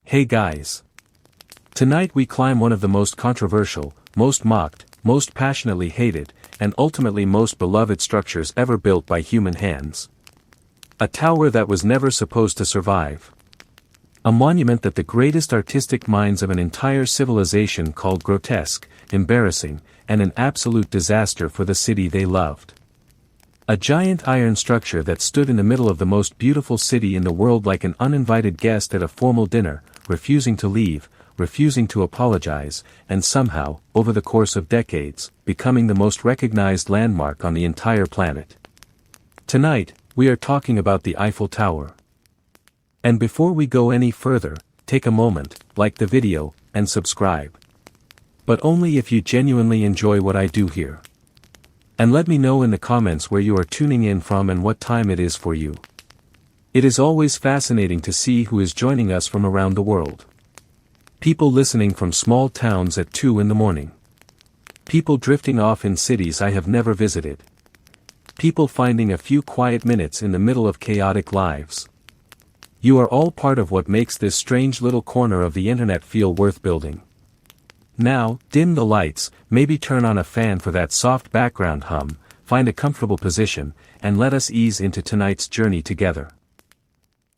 Hey guys! Tonight we climb one of the most controversial, most mocked, most passionately hated, and ultimately most beloved structures ever built by human hands. A tower that was never supposed to survive. A monument that the greatest artistic minds of an entire civilization called grotesque, embarrassing, and an absolute disaster for the city they loved. A giant iron structure that stood in the middle of the most beautiful city in the world like an uninvited guest at a formal dinner, refusing to leave, refusing to apologize, and somehow, over the course of decades, becoming the most recognized landmark on the entire planet. Tonight, we are talking about the Eiffel Tower. And before we go any further, take a moment, like the video, and subscribe. But only if you genuinely enjoy what I do here. And let me know in the comments where you are tuning in from and what time it is for you. It is always fascinating to see who is joining us from around the world. People listening from small towns at 2 in the morning. People drifting off in cities I have never visited. People finding a few quiet minutes in the middle of chaotic lives. You are all part of what makes this strange little corner of the internet feel worth building. Now, dim the lights, maybe turn on a fan for that soft background hum, find a comfortable position, and let us ease into tonight's journey together.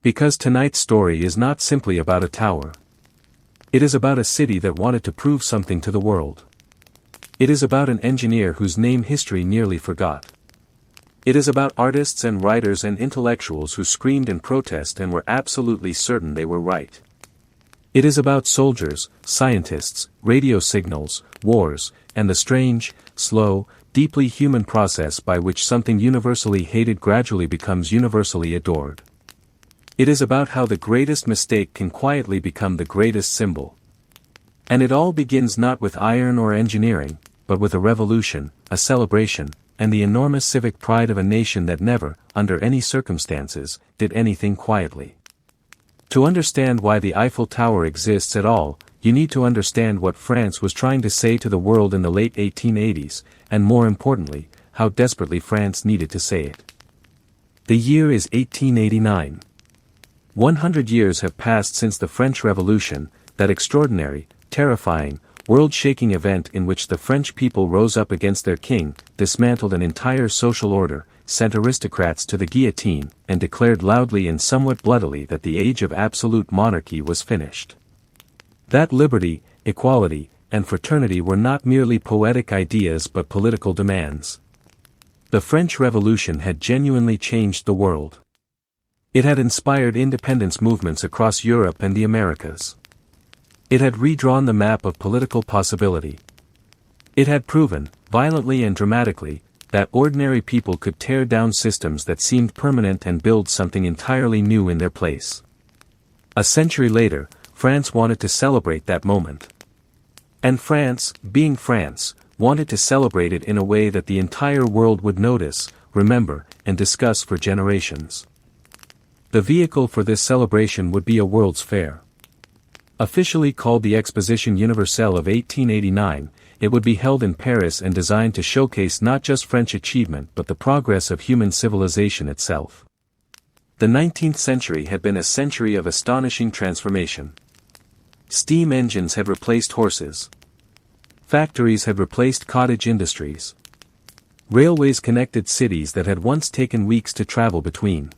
Because tonight's story is not simply about a tower. It is about a city that wanted to prove something to the world. It is about an engineer whose name history nearly forgot. It is about artists and writers and intellectuals who screamed in protest and were absolutely certain they were right. It is about soldiers, scientists, radio signals, wars, and the strange, slow, deeply human process by which something universally hated gradually becomes universally adored. It is about how the greatest mistake can quietly become the greatest symbol. And it all begins not with iron or engineering, but with a revolution, a celebration, and the enormous civic pride of a nation that never, under any circumstances, did anything quietly. To understand why the Eiffel Tower exists at all, you need to understand what France was trying to say to the world in the late 1880s, and more importantly, how desperately France needed to say it. The year is 1889. 100 years have passed since the French Revolution, that extraordinary, terrifying, world-shaking event in which the French people rose up against their king, dismantled an entire social order, sent aristocrats to the guillotine, and declared loudly and somewhat bloodily that the age of absolute monarchy was finished. That liberty, equality, and fraternity were not merely poetic ideas but political demands. The French Revolution had genuinely changed the world. It had inspired independence movements across Europe and the Americas. It had redrawn the map of political possibility. It had proven, violently and dramatically, that ordinary people could tear down systems that seemed permanent and build something entirely new in their place. A century later, France wanted to celebrate that moment. And France, being France, wanted to celebrate it in a way that the entire world would notice, remember, and discuss for generations. The vehicle for this celebration would be a World's Fair. Officially called the Exposition Universelle of 1889, it would be held in Paris and designed to showcase not just French achievement but the progress of human civilization itself. The 19th century had been a century of astonishing transformation. Steam engines had replaced horses. Factories had replaced cottage industries. Railways connected cities that had once taken weeks to travel between.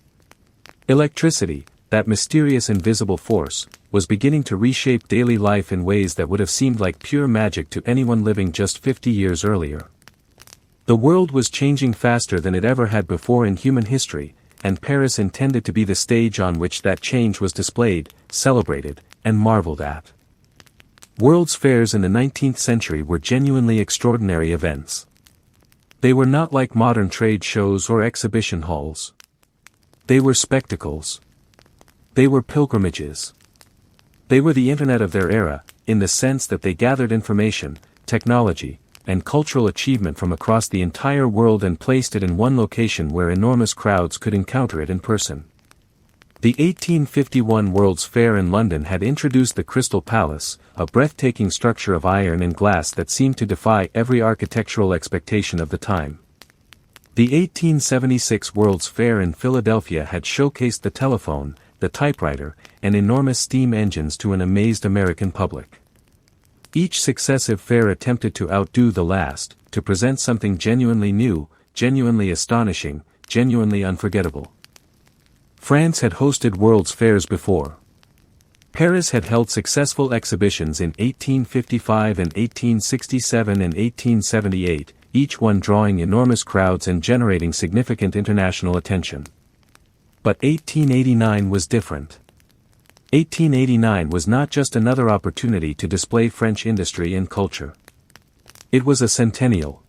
Electricity, that mysterious invisible force, was beginning to reshape daily life in ways that would have seemed like pure magic to anyone living just 50 years earlier. The world was changing faster than it ever had before in human history, and Paris intended to be the stage on which that change was displayed, celebrated, and marveled at. World's fairs in the 19th century were genuinely extraordinary events. They were not like modern trade shows or exhibition halls. They were spectacles. They were pilgrimages. They were the internet of their era, in the sense that they gathered information, technology, and cultural achievement from across the entire world and placed it in one location where enormous crowds could encounter it in person. The 1851 World's Fair in London had introduced the Crystal Palace, a breathtaking structure of iron and glass that seemed to defy every architectural expectation of the time. The 1876 World's Fair in Philadelphia had showcased the telephone, the typewriter, and enormous steam engines to an amazed American public. Each successive fair attempted to outdo the last, to present something genuinely new, genuinely astonishing, genuinely unforgettable. France had hosted World's Fairs before. Paris had held successful exhibitions in 1855 and 1867 and 1878, each one drawing enormous crowds and generating significant international attention. But 1889 was different. 1889 was not just another opportunity to display French industry and culture. It was a centennial.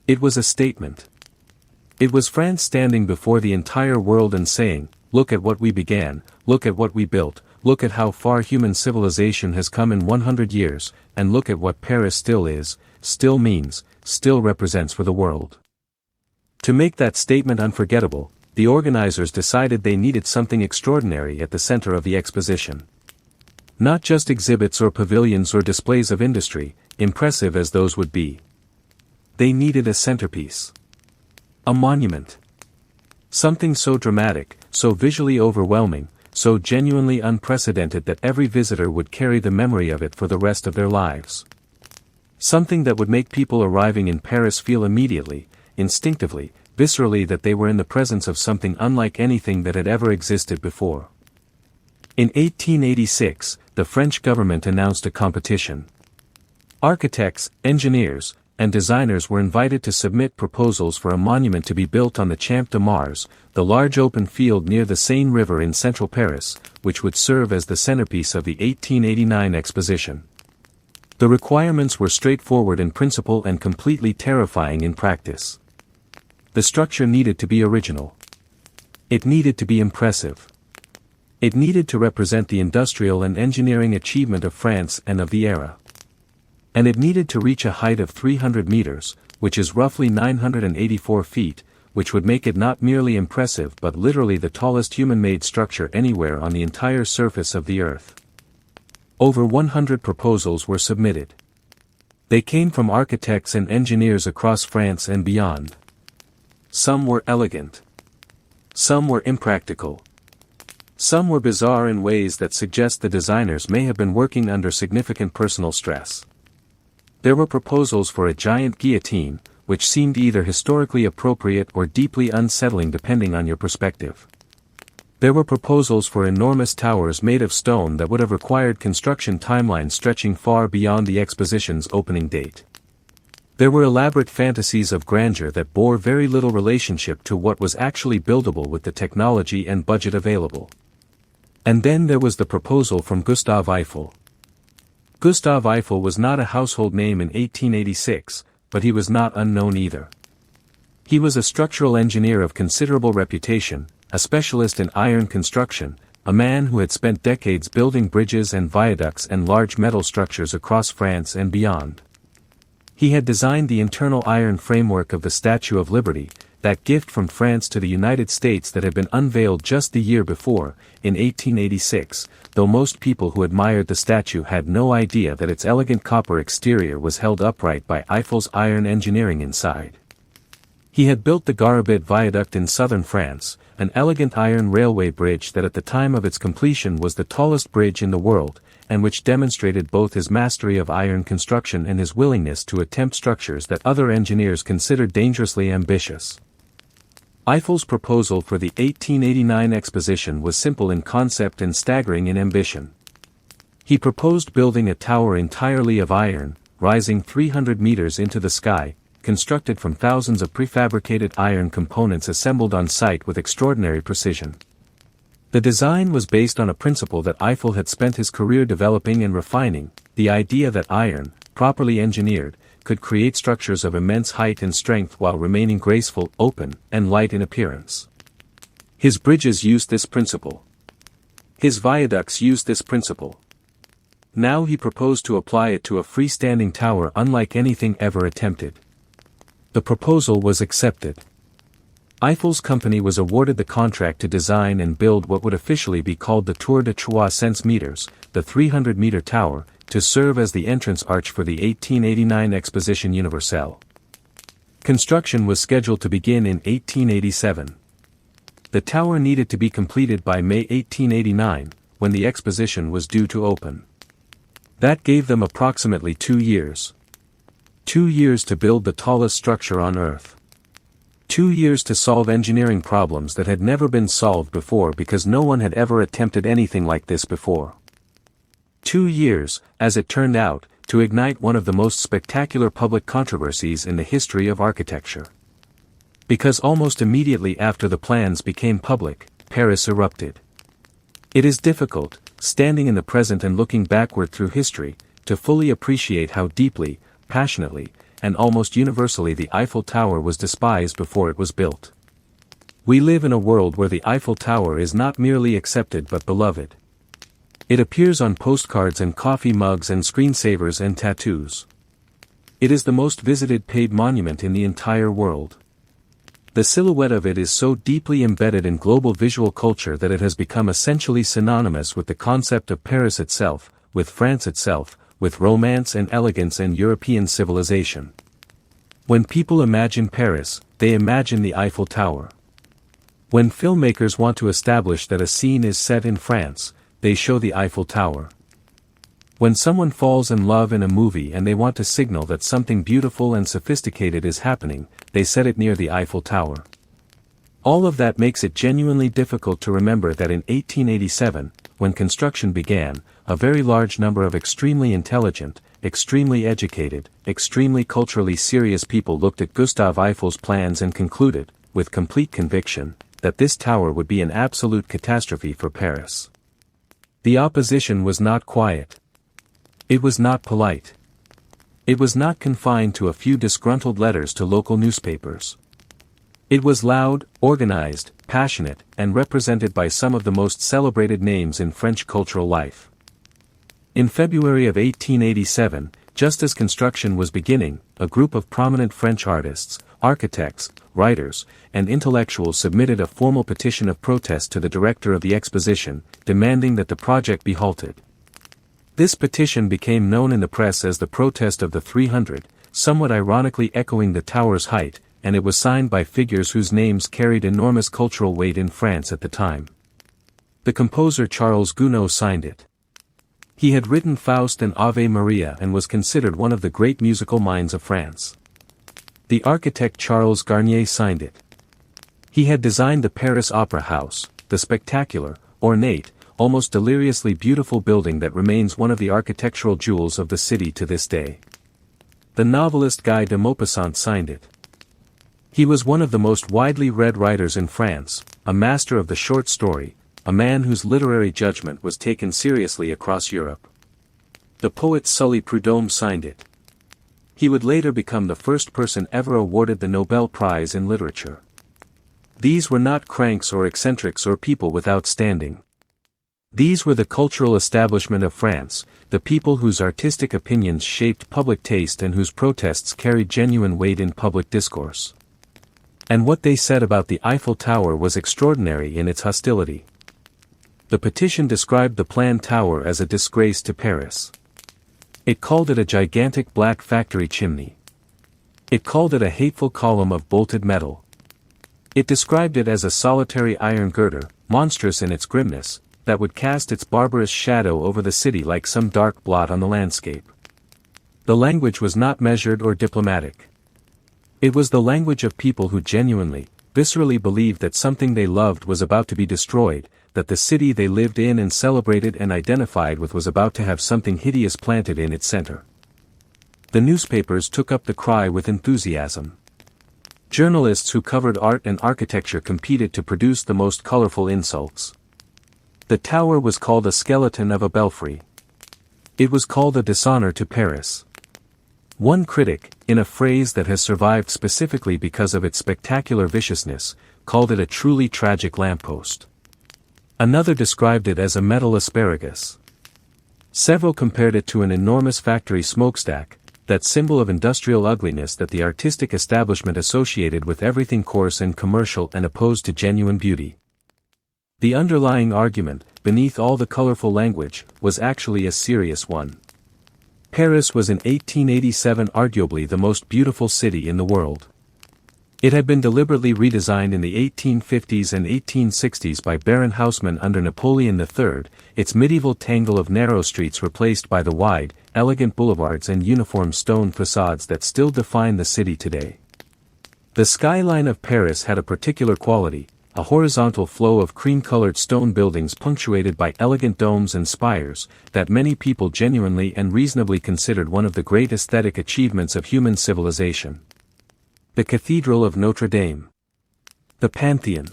It was a statement. It was France standing before the entire world and saying, "Look at what we began, look at what we built, look at how far human civilization has come in 100 years, and look at what Paris still is, still means, still represents for the world." To make that statement unforgettable, the organizers decided they needed something extraordinary at the center of the exposition. Not just exhibits or pavilions or displays of industry, impressive as those would be. They needed a centerpiece. A monument. Something so dramatic, so visually overwhelming, so genuinely unprecedented that every visitor would carry the memory of it for the rest of their lives. Something that would make people arriving in Paris feel immediately, instinctively, viscerally that they were in the presence of something unlike anything that had ever existed before. In 1886, the French government announced a competition. Architects, engineers, and designers were invited to submit proposals for a monument to be built on the Champ de Mars, the large open field near the Seine River in central Paris, which would serve as the centerpiece of the 1889 exposition. The requirements were straightforward in principle and completely terrifying in practice. The structure needed to be original. It needed to be impressive. It needed to represent the industrial and engineering achievement of France and of the era. And it needed to reach a height of 300 meters, which is roughly 984 feet, which would make it not merely impressive but literally the tallest human-made structure anywhere on the entire surface of the earth. Over 100 proposals were submitted. They came from architects and engineers across France and beyond. Some were elegant. Some were impractical. Some were bizarre in ways that suggest the designers may have been working under significant personal stress. There were proposals for a giant guillotine, which seemed either historically appropriate or deeply unsettling depending on your perspective. There were proposals for enormous towers made of stone that would have required construction timelines stretching far beyond the exposition's opening date. There were elaborate fantasies of grandeur that bore very little relationship to what was actually buildable with the technology and budget available. And then there was the proposal from Gustave Eiffel. Gustave Eiffel was not a household name in 1886, but he was not unknown either. He was a structural engineer of considerable reputation, a specialist in iron construction, a man who had spent decades building bridges and viaducts and large metal structures across France and beyond. He had designed the internal iron framework of the Statue of Liberty, that gift from France to the United States that had been unveiled just the year before, in 1886, though most people who admired the statue had no idea that its elegant copper exterior was held upright by Eiffel's iron engineering inside. He had built the Garabit Viaduct in southern France, an elegant iron railway bridge that at the time of its completion was the tallest bridge in the world, and which demonstrated both his mastery of iron construction and his willingness to attempt structures that other engineers considered dangerously ambitious. Eiffel's proposal for the 1889 exposition was simple in concept and staggering in ambition. He proposed building a tower entirely of iron, rising 300 meters into the sky, constructed from thousands of prefabricated iron components assembled on site with extraordinary precision. The design was based on a principle that Eiffel had spent his career developing and refining, the idea that iron, properly engineered, could create structures of immense height and strength while remaining graceful, open, and light in appearance. His bridges used this principle. His viaducts used this principle. Now he proposed to apply it to a freestanding tower unlike anything ever attempted. The proposal was accepted. Eiffel's company was awarded the contract to design and build what would officially be called the Tour de 300 meters, the 300-meter tower, to serve as the entrance arch for the 1889 Exposition Universelle. Construction was scheduled to begin in 1887. The tower needed to be completed by May 1889, when the exposition was due to open. That gave them approximately 2 years. 2 years to build the tallest structure on Earth. 2 years to solve engineering problems that had never been solved before because no one had ever attempted anything like this before. 2 years, as it turned out, to ignite one of the most spectacular public controversies in the history of architecture. Because almost immediately after the plans became public, Paris erupted. It is difficult, standing in the present and looking backward through history, to fully appreciate how deeply, passionately, and almost universally the Eiffel Tower was despised before it was built. We live in a world where the Eiffel Tower is not merely accepted but beloved. It appears on postcards and coffee mugs and screensavers and tattoos. It is the most visited paid monument in the entire world. The silhouette of it is so deeply embedded in global visual culture that it has become essentially synonymous with the concept of Paris itself, with France itself, with romance and elegance and European civilization. When people imagine Paris, they imagine the Eiffel Tower. When filmmakers want to establish that a scene is set in France, they show the Eiffel Tower. When someone falls in love in a movie and they want to signal that something beautiful and sophisticated is happening, they set it near the Eiffel Tower. All of that makes it genuinely difficult to remember that in 1887, when construction began, a very large number of extremely intelligent, extremely educated, extremely culturally serious people looked at Gustave Eiffel's plans and concluded, with complete conviction, that this tower would be an absolute catastrophe for Paris. The opposition was not quiet. It was not polite. It was not confined to a few disgruntled letters to local newspapers. It was loud, organized, passionate, and represented by some of the most celebrated names in French cultural life. In February of 1887, just as construction was beginning, a group of prominent French artists, architects, writers, and intellectuals submitted a formal petition of protest to the director of the exposition, demanding that the project be halted. This petition became known in the press as the Protest of the 300, somewhat ironically echoing the tower's height, and it was signed by figures whose names carried enormous cultural weight in France at the time. The composer Charles Gounod signed it. He had written Faust and Ave Maria and was considered one of the great musical minds of France. The architect Charles Garnier signed it. He had designed the Paris Opera House, the spectacular, ornate, almost deliriously beautiful building that remains one of the architectural jewels of the city to this day. The novelist Guy de Maupassant signed it. He was one of the most widely read writers in France, a master of the short story, a man whose literary judgment was taken seriously across Europe. The poet Sully Prudhomme signed it. He would later become the first person ever awarded the Nobel Prize in Literature. These were not cranks or eccentrics or people without standing. These were the cultural establishment of France, the people whose artistic opinions shaped public taste and whose protests carried genuine weight in public discourse. And what they said about the Eiffel Tower was extraordinary in its hostility. The petition described the planned tower as a disgrace to Paris. It called it a gigantic black factory chimney. It called it a hateful column of bolted metal. It described it as a solitary iron girder, monstrous in its grimness, that would cast its barbarous shadow over the city like some dark blot on the landscape. The language was not measured or diplomatic. It was the language of people who genuinely, viscerally believed that something they loved was about to be destroyed, that the city they lived in and celebrated and identified with was about to have something hideous planted in its center. The newspapers took up the cry with enthusiasm. Journalists who covered art and architecture competed to produce the most colorful insults. The tower was called a skeleton of a belfry. It was called a dishonor to Paris. One critic, in a phrase that has survived specifically because of its spectacular viciousness, called it a truly tragic lamppost. Another described it as a metal asparagus. Several compared it to an enormous factory smokestack, that symbol of industrial ugliness that the artistic establishment associated with everything coarse and commercial and opposed to genuine beauty. The underlying argument, beneath all the colorful language, was actually a serious one. Paris was in 1887 arguably the most beautiful city in the world. It had been deliberately redesigned in the 1850s and 1860s by Baron Haussmann under Napoleon III, its medieval tangle of narrow streets replaced by the wide, elegant boulevards and uniform stone facades that still define the city today. The skyline of Paris had a particular quality, a horizontal flow of cream-colored stone buildings punctuated by elegant domes and spires, that many people genuinely and reasonably considered one of the great aesthetic achievements of human civilization. The Cathedral of Notre Dame. The Pantheon.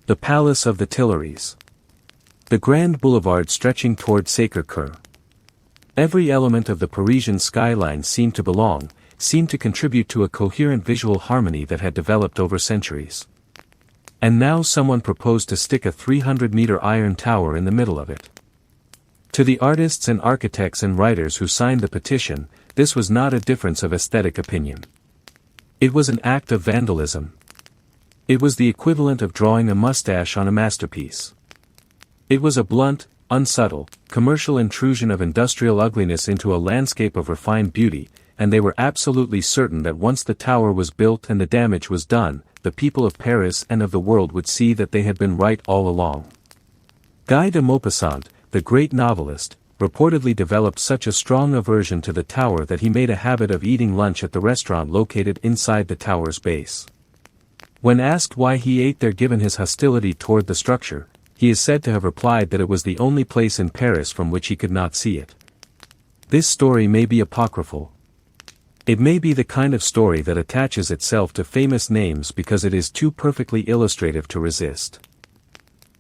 The Palace of the Tuileries. The grand boulevard stretching toward Sacré-Cœur. Every element of the Parisian skyline seemed to contribute to a coherent visual harmony that had developed over centuries. And now someone proposed to stick a 300-meter iron tower in the middle of it. To the artists and architects and writers who signed the petition, this was not a difference of aesthetic opinion. It was an act of vandalism. It was the equivalent of drawing a mustache on a masterpiece. It was a blunt, unsubtle, commercial intrusion of industrial ugliness into a landscape of refined beauty, and they were absolutely certain that once the tower was built and the damage was done, the people of Paris and of the world would see that they had been right all along. Guy de Maupassant, the great novelist, reportedly developed such a strong aversion to the tower that he made a habit of eating lunch at the restaurant located inside the tower's base. When asked why he ate there given his hostility toward the structure, he is said to have replied that it was the only place in Paris from which he could not see it. This story may be apocryphal. It may be the kind of story that attaches itself to famous names because it is too perfectly illustrative to resist.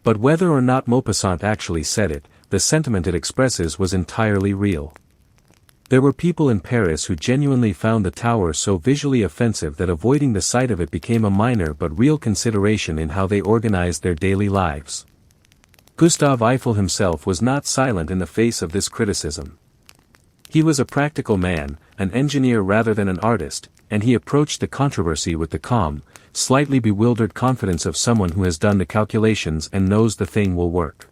But whether or not Maupassant actually said it, the sentiment it expresses was entirely real. There were people in Paris who genuinely found the tower so visually offensive that avoiding the sight of it became a minor but real consideration in how they organized their daily lives. Gustave Eiffel himself was not silent in the face of this criticism. He was a practical man, an engineer rather than an artist, and he approached the controversy with the calm, slightly bewildered confidence of someone who has done the calculations and knows the thing will work.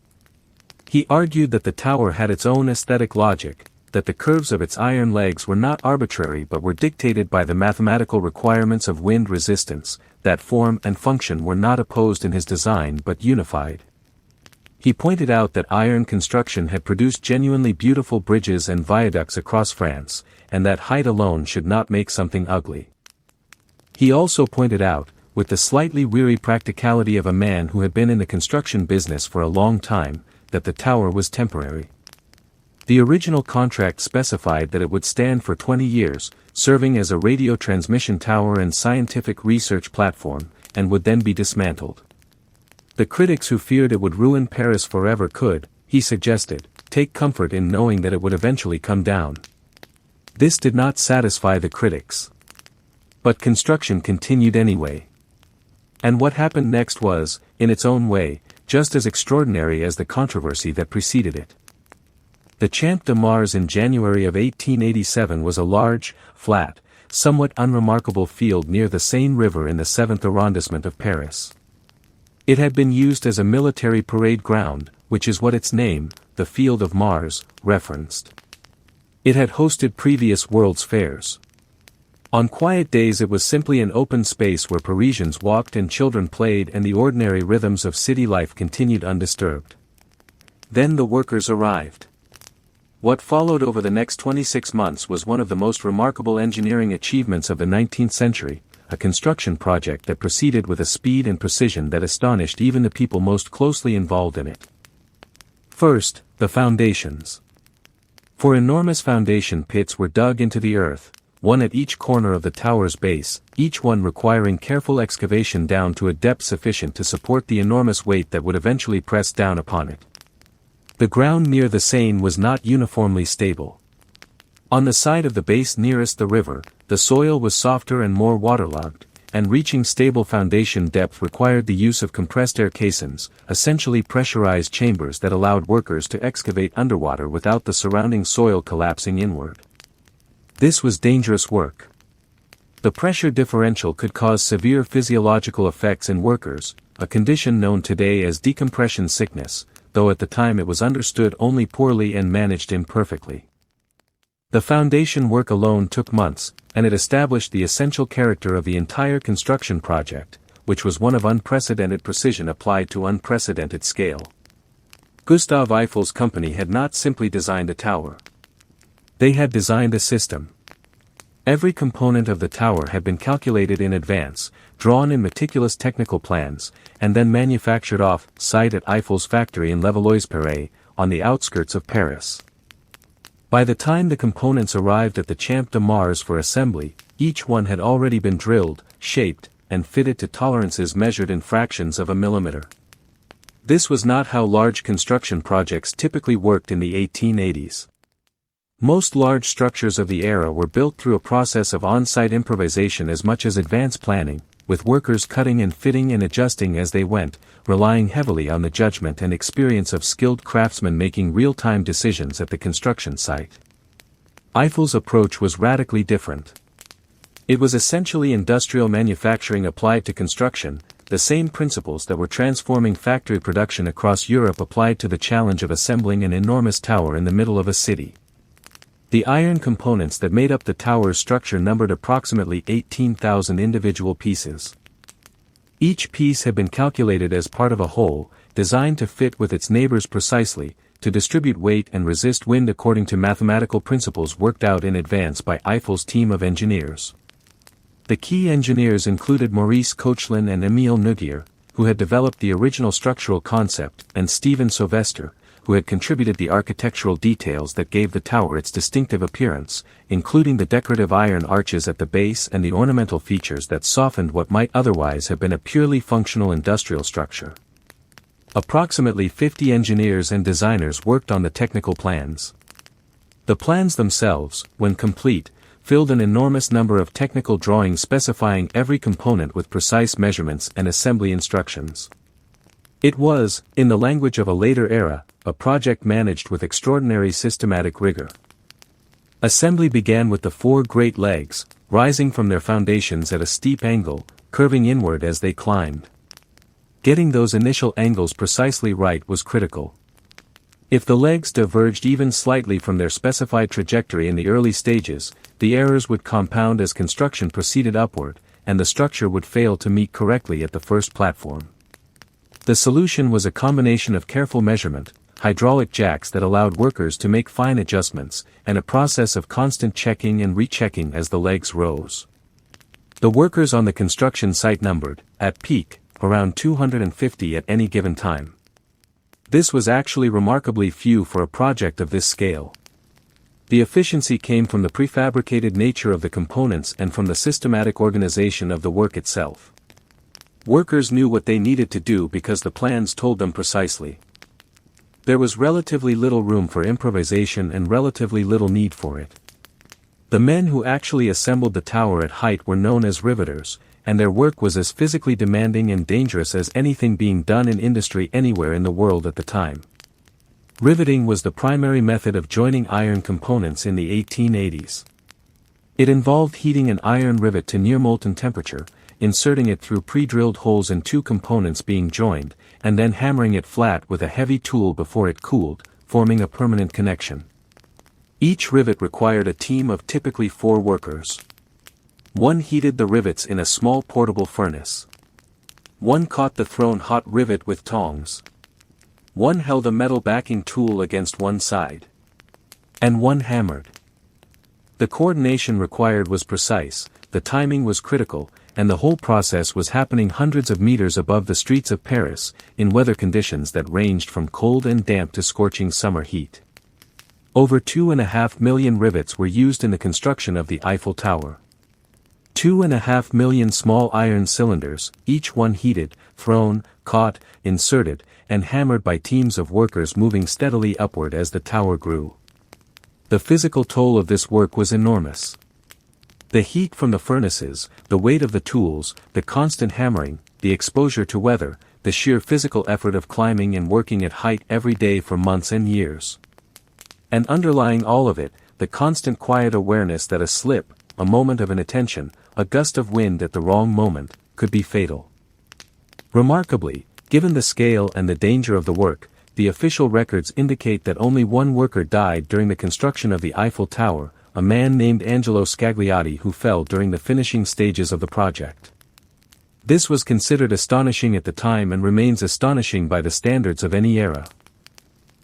He argued that the tower had its own aesthetic logic, that the curves of its iron legs were not arbitrary but were dictated by the mathematical requirements of wind resistance, that form and function were not opposed in his design but unified. He pointed out that iron construction had produced genuinely beautiful bridges and viaducts across France, and that height alone should not make something ugly. He also pointed out, with the slightly weary practicality of a man who had been in the construction business for a long time, that the tower was temporary. The original contract specified that it would stand for 20 years, serving as a radio transmission tower and scientific research platform, and would then be dismantled. The critics who feared it would ruin Paris forever could, he suggested, take comfort in knowing that it would eventually come down. This did not satisfy the critics. But construction continued anyway. And what happened next was, in its own way, just as extraordinary as the controversy that preceded it. The Champ de Mars in January of 1887 was a large, flat, somewhat unremarkable field near the Seine River in the 7th arrondissement of Paris. It had been used as a military parade ground, which is what its name, the Field of Mars, referenced. It had hosted previous World's Fairs. On quiet days it was simply an open space where Parisians walked and children played and the ordinary rhythms of city life continued undisturbed. Then the workers arrived. What followed over the next 26 months was one of the most remarkable engineering achievements of the 19th century, a construction project that proceeded with a speed and precision that astonished even the people most closely involved in it. First, the foundations. 4 enormous foundation pits were dug into the earth, one at each corner of the tower's base, each one requiring careful excavation down to a depth sufficient to support the enormous weight that would eventually press down upon it. The ground near the Seine was not uniformly stable. On the side of the base nearest the river, the soil was softer and more waterlogged, and reaching stable foundation depth required the use of compressed air caissons, essentially pressurized chambers that allowed workers to excavate underwater without the surrounding soil collapsing inward. This was dangerous work. The pressure differential could cause severe physiological effects in workers, a condition known today as decompression sickness, though at the time it was understood only poorly and managed imperfectly. The foundation work alone took months, and it established the essential character of the entire construction project, which was one of unprecedented precision applied to unprecedented scale. Gustav Eiffel's company had not simply designed a tower. They had designed a system. Every component of the tower had been calculated in advance, drawn in meticulous technical plans, and then manufactured off-site at Eiffel's factory in Levallois-Perret, on the outskirts of Paris. By the time the components arrived at the Champ de Mars for assembly, each one had already been drilled, shaped, and fitted to tolerances measured in fractions of a millimeter. This was not how large construction projects typically worked in the 1880s. Most large structures of the era were built through a process of on-site improvisation as much as advanced planning, with workers cutting and fitting and adjusting as they went, relying heavily on the judgment and experience of skilled craftsmen making real-time decisions at the construction site. Eiffel's approach was radically different. It was essentially industrial manufacturing applied to construction, the same principles that were transforming factory production across Europe applied to the challenge of assembling an enormous tower in the middle of a city. The iron components that made up the tower's structure numbered approximately 18,000 individual pieces. Each piece had been calculated as part of a whole, designed to fit with its neighbors precisely, to distribute weight and resist wind according to mathematical principles worked out in advance by Eiffel's team of engineers. The key engineers included Maurice Koechlin and Émile Noguier, who had developed the original structural concept, and Stephen Sylvester, who had contributed the architectural details that gave the tower its distinctive appearance, including the decorative iron arches at the base and the ornamental features that softened what might otherwise have been a purely functional industrial structure. Approximately 50 engineers and designers worked on the technical plans. The plans themselves, when complete, filled an enormous number of technical drawings specifying every component with precise measurements and assembly instructions. It was, in the language of a later era, a project managed with extraordinary systematic rigor. Assembly began with the 4 great legs, rising from their foundations at a steep angle, curving inward as they climbed. Getting those initial angles precisely right was critical. If the legs diverged even slightly from their specified trajectory in the early stages, the errors would compound as construction proceeded upward, and the structure would fail to meet correctly at the first platform. The solution was a combination of careful measurement, hydraulic jacks that allowed workers to make fine adjustments, and a process of constant checking and rechecking as the legs rose. The workers on the construction site numbered, at peak, around 250 at any given time. This was actually remarkably few for a project of this scale. The efficiency came from the prefabricated nature of the components and from the systematic organization of the work itself. Workers knew what they needed to do because the plans told them precisely. There was relatively little room for improvisation and relatively little need for it. The men who actually assembled the tower at height were known as riveters, and their work was as physically demanding and dangerous as anything being done in industry anywhere in the world at the time. Riveting was the primary method of joining iron components in the 1880s. It involved heating an iron rivet to near molten temperature, inserting it through pre-drilled holes in 2 components being joined, and then hammering it flat with a heavy tool before it cooled, forming a permanent connection. Each rivet required a team of typically 4 workers. One heated the rivets in a small portable furnace. One caught the thrown hot rivet with tongs. One held a metal backing tool against one side. And one hammered. The coordination required was precise, the timing was critical, and the whole process was happening hundreds of meters above the streets of Paris, in weather conditions that ranged from cold and damp to scorching summer heat. Over 2.5 million rivets were used in the construction of the Eiffel Tower. 2.5 million small iron cylinders, each one heated, thrown, caught, inserted, and hammered by teams of workers moving steadily upward as the tower grew. The physical toll of this work was enormous. The heat from the furnaces, the weight of the tools, the constant hammering, the exposure to weather, the sheer physical effort of climbing and working at height every day for months and years. And underlying all of it, the constant quiet awareness that a slip, a moment of inattention, a gust of wind at the wrong moment, could be fatal. Remarkably, given the scale and the danger of the work, the official records indicate that only 1 worker died during the construction of the Eiffel Tower, a man named Angelo Scagliotti who fell during the finishing stages of the project. This was considered astonishing at the time and remains astonishing by the standards of any era.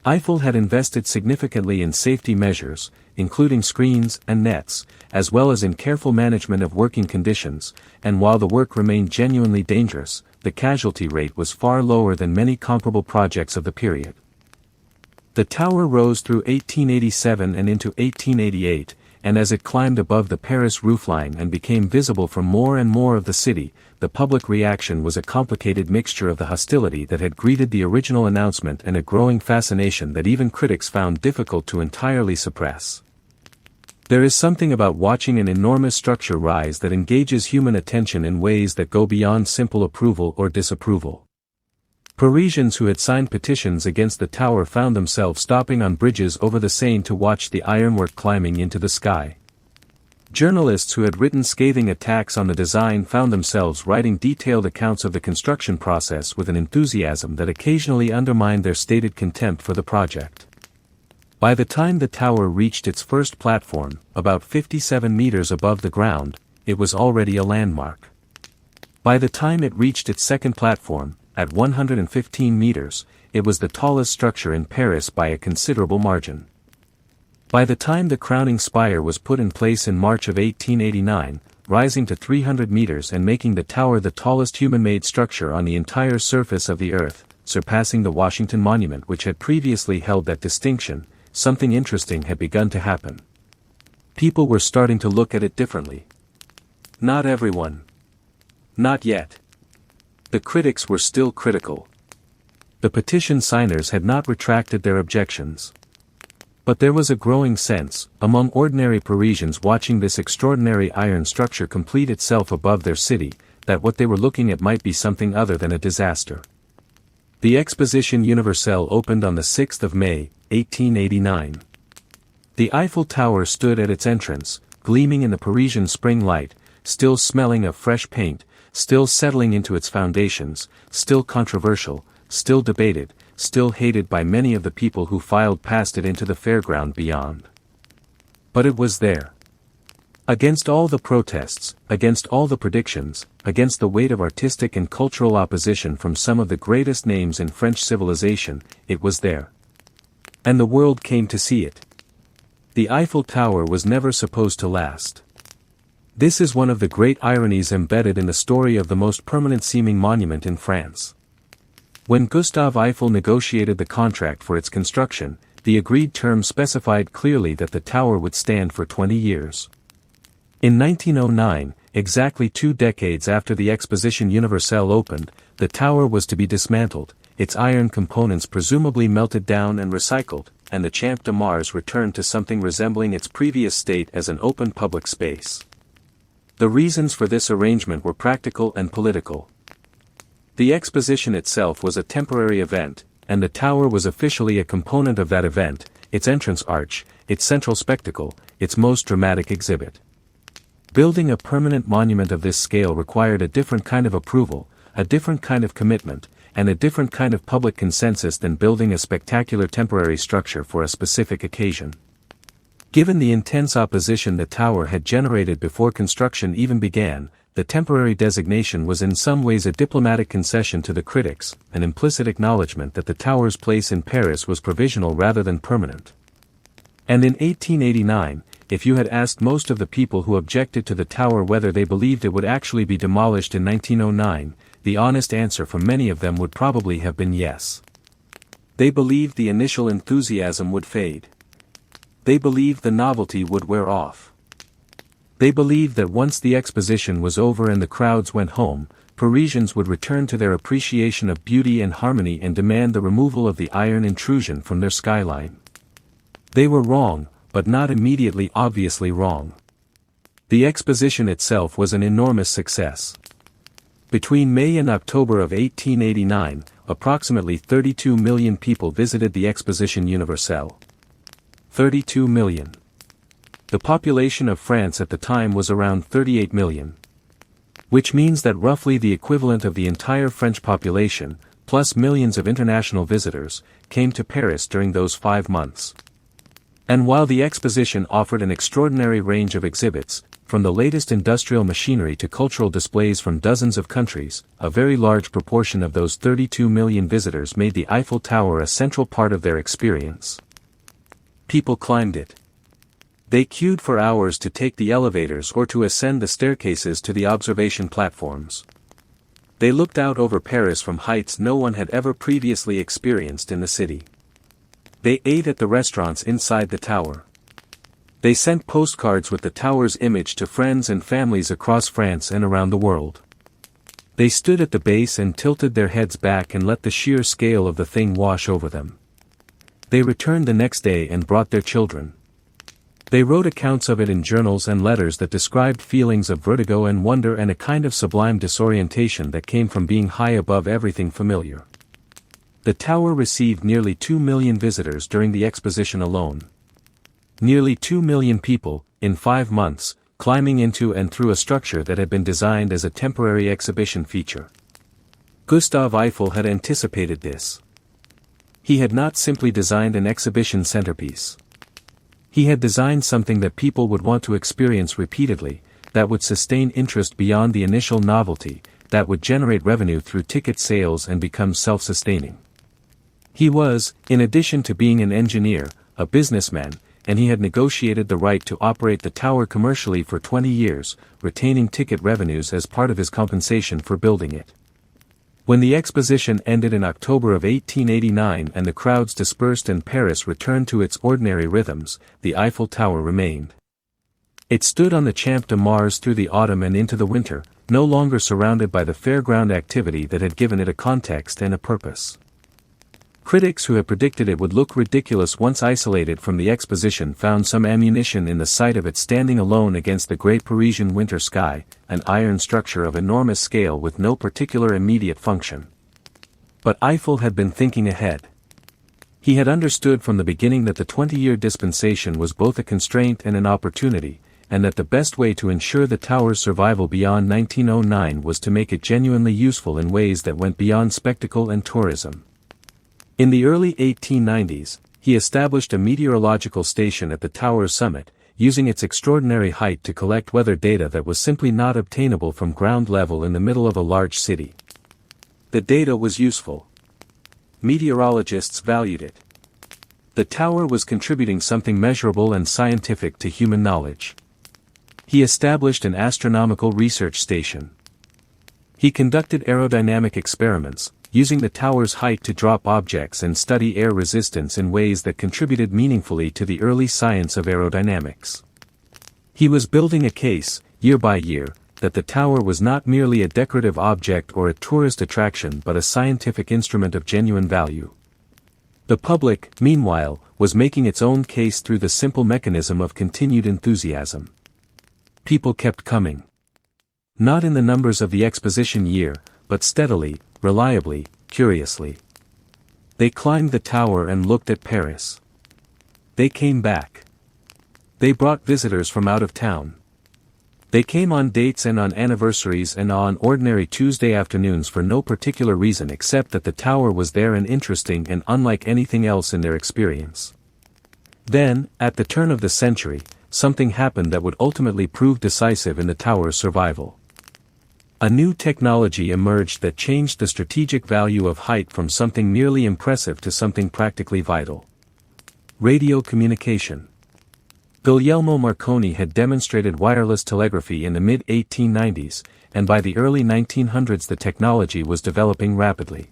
Eiffel had invested significantly in safety measures, including screens and nets, as well as in careful management of working conditions, and while the work remained genuinely dangerous, the casualty rate was far lower than many comparable projects of the period. The tower rose through 1887 and into 1888, and as it climbed above the Paris roofline and became visible from more and more of the city, the public reaction was a complicated mixture of the hostility that had greeted the original announcement and a growing fascination that even critics found difficult to entirely suppress. There is something about watching an enormous structure rise that engages human attention in ways that go beyond simple approval or disapproval. Parisians who had signed petitions against the tower found themselves stopping on bridges over the Seine to watch the ironwork climbing into the sky. Journalists who had written scathing attacks on the design found themselves writing detailed accounts of the construction process with an enthusiasm that occasionally undermined their stated contempt for the project. By the time the tower reached its first platform, about 57 meters above the ground, it was already a landmark. By the time it reached its second platform, at 115 meters, it was the tallest structure in Paris by a considerable margin. By the time the crowning spire was put in place in March of 1889, rising to 300 meters and making the tower the tallest human-made structure on the entire surface of the Earth, surpassing the Washington Monument which had previously held that distinction, something interesting had begun to happen. People were starting to look at it differently. Not everyone. Not yet. The critics were still critical. The petition signers had not retracted their objections. But there was a growing sense, among ordinary Parisians watching this extraordinary iron structure complete itself above their city, that what they were looking at might be something other than a disaster. The Exposition Universelle opened on the 6th of May, 1889. The Eiffel Tower stood at its entrance, gleaming in the Parisian spring light, still smelling of fresh paint, still settling into its foundations, still controversial, still debated, still hated by many of the people who filed past it into the fairground beyond. But it was there. Against all the protests, against all the predictions, against the weight of artistic and cultural opposition from some of the greatest names in French civilization, it was there. And the world came to see it. The Eiffel Tower was never supposed to last. This is one of the great ironies embedded in the story of the most permanent-seeming monument in France. When Gustave Eiffel negotiated the contract for its construction, the agreed terms specified clearly that the tower would stand for 20 years. In 1909, exactly 2 decades after the Exposition Universelle opened, the tower was to be dismantled, its iron components presumably melted down and recycled, and the Champ de Mars returned to something resembling its previous state as an open public space. The reasons for this arrangement were practical and political. The exposition itself was a temporary event, and the tower was officially a component of that event, its entrance arch, its central spectacle, its most dramatic exhibit. Building a permanent monument of this scale required a different kind of approval, a different kind of commitment, and a different kind of public consensus than building a spectacular temporary structure for a specific occasion. Given the intense opposition the tower had generated before construction even began, the temporary designation was in some ways a diplomatic concession to the critics, an implicit acknowledgement that the tower's place in Paris was provisional rather than permanent. And in 1889, if you had asked most of the people who objected to the tower whether they believed it would actually be demolished in 1909, the honest answer from many of them would probably have been yes. They believed the initial enthusiasm would fade. They believed the novelty would wear off. They believed that once the exposition was over and the crowds went home, Parisians would return to their appreciation of beauty and harmony and demand the removal of the iron intrusion from their skyline. They were wrong, but not immediately obviously wrong. The exposition itself was an enormous success. Between May and October of 1889, approximately 32 million people visited the Exposition Universelle. 32 million. The population of France at the time was around 38 million. Which means that roughly the equivalent of the entire French population, plus millions of international visitors, came to Paris during those 5 months. And while the exposition offered an extraordinary range of exhibits, from the latest industrial machinery to cultural displays from dozens of countries, a very large proportion of those 32 million visitors made the Eiffel Tower a central part of their experience. People climbed it. They queued for hours to take the elevators or to ascend the staircases to the observation platforms. They looked out over Paris from heights no one had ever previously experienced in the city. They ate at the restaurants inside the tower. They sent postcards with the tower's image to friends and families across France and around the world. They stood at the base and tilted their heads back and let the sheer scale of the thing wash over them. They returned the next day and brought their children. They wrote accounts of it in journals and letters that described feelings of vertigo and wonder and a kind of sublime disorientation that came from being high above everything familiar. The tower received nearly 2 million visitors during the exposition alone. Nearly 2 million people, in 5 months, climbing into and through a structure that had been designed as a temporary exhibition feature. Gustave Eiffel had anticipated this. He had not simply designed an exhibition centerpiece. He had designed something that people would want to experience repeatedly, that would sustain interest beyond the initial novelty, that would generate revenue through ticket sales and become self-sustaining. He was, in addition to being an engineer, a businessman, and he had negotiated the right to operate the tower commercially for 20 years, retaining ticket revenues as part of his compensation for building it. When the exposition ended in October of 1889 and the crowds dispersed and Paris returned to its ordinary rhythms, the Eiffel Tower remained. It stood on the Champ de Mars through the autumn and into the winter, no longer surrounded by the fairground activity that had given it a context and a purpose. Critics who had predicted it would look ridiculous once isolated from the exposition found some ammunition in the sight of it standing alone against the great Parisian winter sky, an iron structure of enormous scale with no particular immediate function. But Eiffel had been thinking ahead. He had understood from the beginning that the 20-year dispensation was both a constraint and an opportunity, and that the best way to ensure the tower's survival beyond 1909 was to make it genuinely useful in ways that went beyond spectacle and tourism. In the early 1890s, he established a meteorological station at the tower's summit, using its extraordinary height to collect weather data that was simply not obtainable from ground level in the middle of a large city. The data was useful. Meteorologists valued it. The tower was contributing something measurable and scientific to human knowledge. He established an astronomical research station. He conducted aerodynamic experiments, using the tower's height to drop objects and study air resistance in ways that contributed meaningfully to the early science of aerodynamics. He was building a case, year by year, that the tower was not merely a decorative object or a tourist attraction but a scientific instrument of genuine value. The public, meanwhile, was making its own case through the simple mechanism of continued enthusiasm. People kept coming. Not in the numbers of the exposition year, but steadily, reliably, curiously. They climbed the tower and looked at Paris. They came back. They brought visitors from out of town. They came on dates and on anniversaries and on ordinary Tuesday afternoons for no particular reason except that the tower was there and interesting and unlike anything else in their experience. Then, at the turn of the century, something happened that would ultimately prove decisive in the tower's survival. A new technology emerged that changed the strategic value of height from something merely impressive to something practically vital. Radio communication. Guglielmo Marconi had demonstrated wireless telegraphy in the mid-1890s, and by the early 1900s the technology was developing rapidly.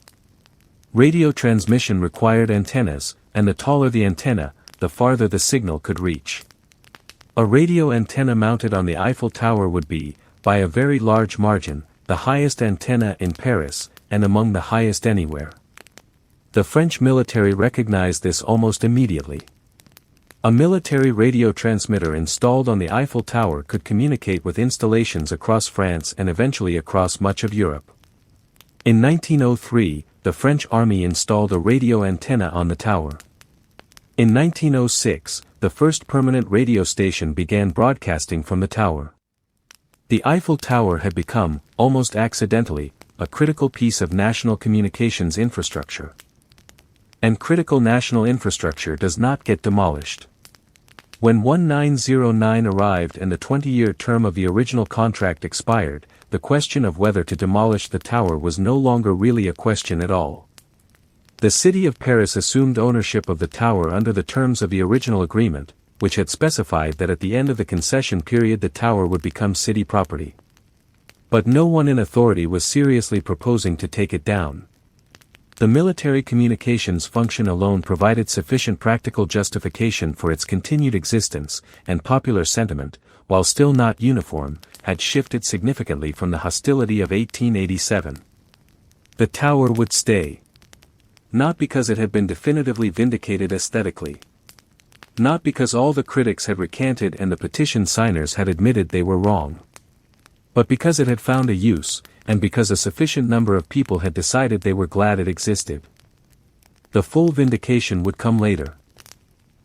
Radio transmission required antennas, and the taller the antenna, the farther the signal could reach. A radio antenna mounted on the Eiffel Tower would be, by a very large margin, the highest antenna in Paris, and among the highest anywhere. The French military recognized this almost immediately. A military radio transmitter installed on the Eiffel Tower could communicate with installations across France and eventually across much of Europe. In 1903, the French army installed a radio antenna on the tower. In 1906, the first permanent radio station began broadcasting from the tower. The Eiffel Tower had become, almost accidentally, a critical piece of national communications infrastructure. And critical national infrastructure does not get demolished. When 1909 arrived and the 20-year term of the original contract expired, the question of whether to demolish the tower was no longer really a question at all. The city of Paris assumed ownership of the tower under the terms of the original agreement, which had specified that at the end of the concession period the tower would become city property. But no one in authority was seriously proposing to take it down. The military communications function alone provided sufficient practical justification for its continued existence, and popular sentiment, while still not uniform, had shifted significantly from the hostility of 1887. The tower would stay. Not because it had been definitively vindicated aesthetically. Not because all the critics had recanted and the petition signers had admitted they were wrong. But because it had found a use, and because a sufficient number of people had decided they were glad it existed. The full vindication would come later.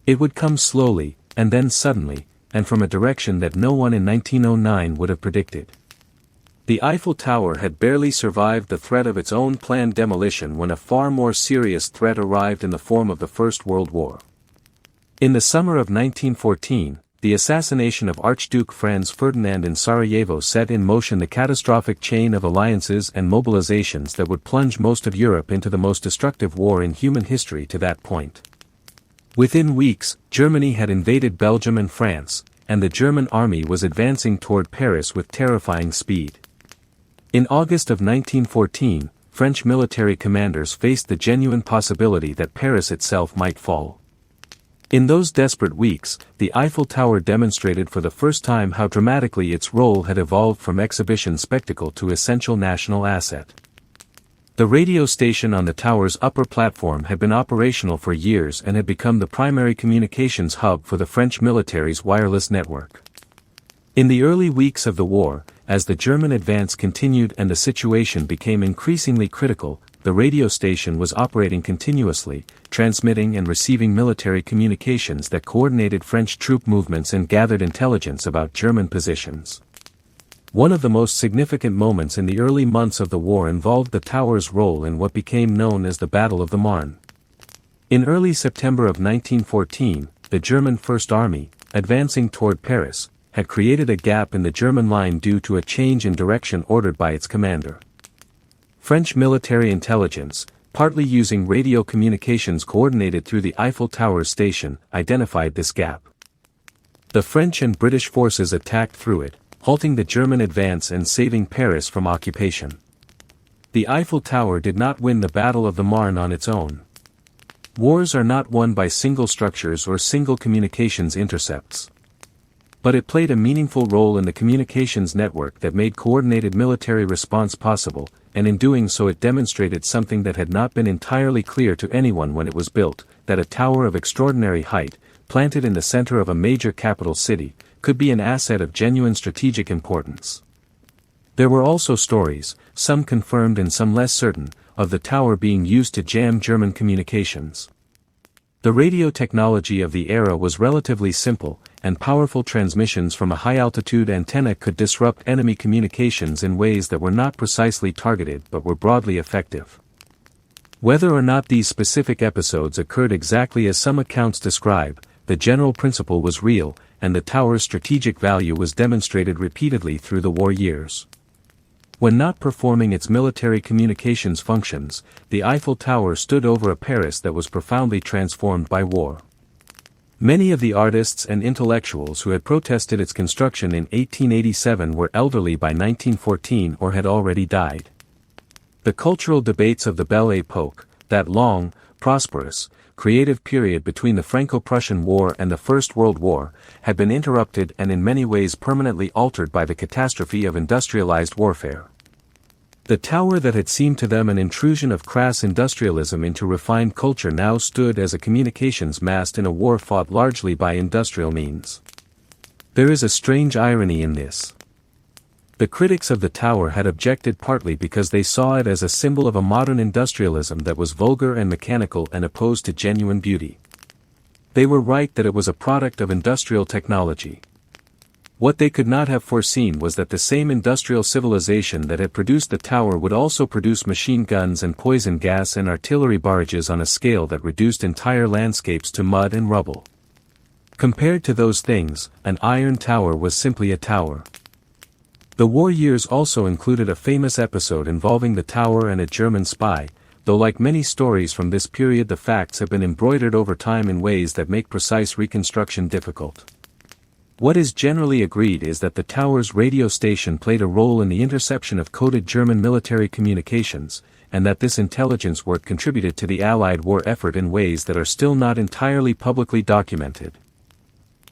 It would come slowly, and then suddenly, and from a direction that no one in 1909 would have predicted. The Eiffel Tower had barely survived the threat of its own planned demolition when a far more serious threat arrived in the form of the First World War. In the summer of 1914, the assassination of Archduke Franz Ferdinand in Sarajevo set in motion the catastrophic chain of alliances and mobilizations that would plunge most of Europe into the most destructive war in human history to that point. Within weeks, Germany had invaded Belgium and France, and the German army was advancing toward Paris with terrifying speed. In August of 1914, French military commanders faced the genuine possibility that Paris itself might fall. In those desperate weeks, the Eiffel Tower demonstrated for the first time how dramatically its role had evolved from exhibition spectacle to essential national asset. The radio station on the tower's upper platform had been operational for years and had become the primary communications hub for the French military's wireless network. In the early weeks of the war, as the German advance continued and the situation became increasingly critical, the radio station was operating continuously, transmitting and receiving military communications that coordinated French troop movements and gathered intelligence about German positions. One of the most significant moments in the early months of the war involved the tower's role in what became known as the Battle of the Marne. In early September of 1914, the German First Army, advancing toward Paris, had created a gap in the German line due to a change in direction ordered by its commander. French military intelligence, partly using radio communications coordinated through the Eiffel Tower station, identified this gap. The French and British forces attacked through it, halting the German advance and saving Paris from occupation. The Eiffel Tower did not win the Battle of the Marne on its own. Wars are not won by single structures or single communications intercepts. But it played a meaningful role in the communications network that made coordinated military response possible, and in doing so it demonstrated something that had not been entirely clear to anyone when it was built, that a tower of extraordinary height, planted in the center of a major capital city, could be an asset of genuine strategic importance. There were also stories, some confirmed and some less certain, of the tower being used to jam German communications. The radio technology of the era was relatively simple, and powerful transmissions from a high-altitude antenna could disrupt enemy communications in ways that were not precisely targeted but were broadly effective. Whether or not these specific episodes occurred exactly as some accounts describe, the general principle was real, and the tower's strategic value was demonstrated repeatedly through the war years. When not performing its military communications functions, the Eiffel Tower stood over a Paris that was profoundly transformed by war. Many of the artists and intellectuals who had protested its construction in 1887 were elderly by 1914 or had already died. The cultural debates of the Belle Époque, that long, prosperous, creative period between the Franco-Prussian War and the First World War, had been interrupted and in many ways permanently altered by the catastrophe of industrialized warfare. The tower that had seemed to them an intrusion of crass industrialism into refined culture now stood as a communications mast in a war fought largely by industrial means. There is a strange irony in this. The critics of the tower had objected partly because they saw it as a symbol of a modern industrialism that was vulgar and mechanical and opposed to genuine beauty. They were right that it was a product of industrial technology. What they could not have foreseen was that the same industrial civilization that had produced the tower would also produce machine guns and poison gas and artillery barrages on a scale that reduced entire landscapes to mud and rubble. Compared to those things, an iron tower was simply a tower. The war years also included a famous episode involving the tower and a German spy, though like many stories from this period the facts have been embroidered over time in ways that make precise reconstruction difficult. What is generally agreed is that the tower's radio station played a role in the interception of coded German military communications, and that this intelligence work contributed to the Allied war effort in ways that are still not entirely publicly documented.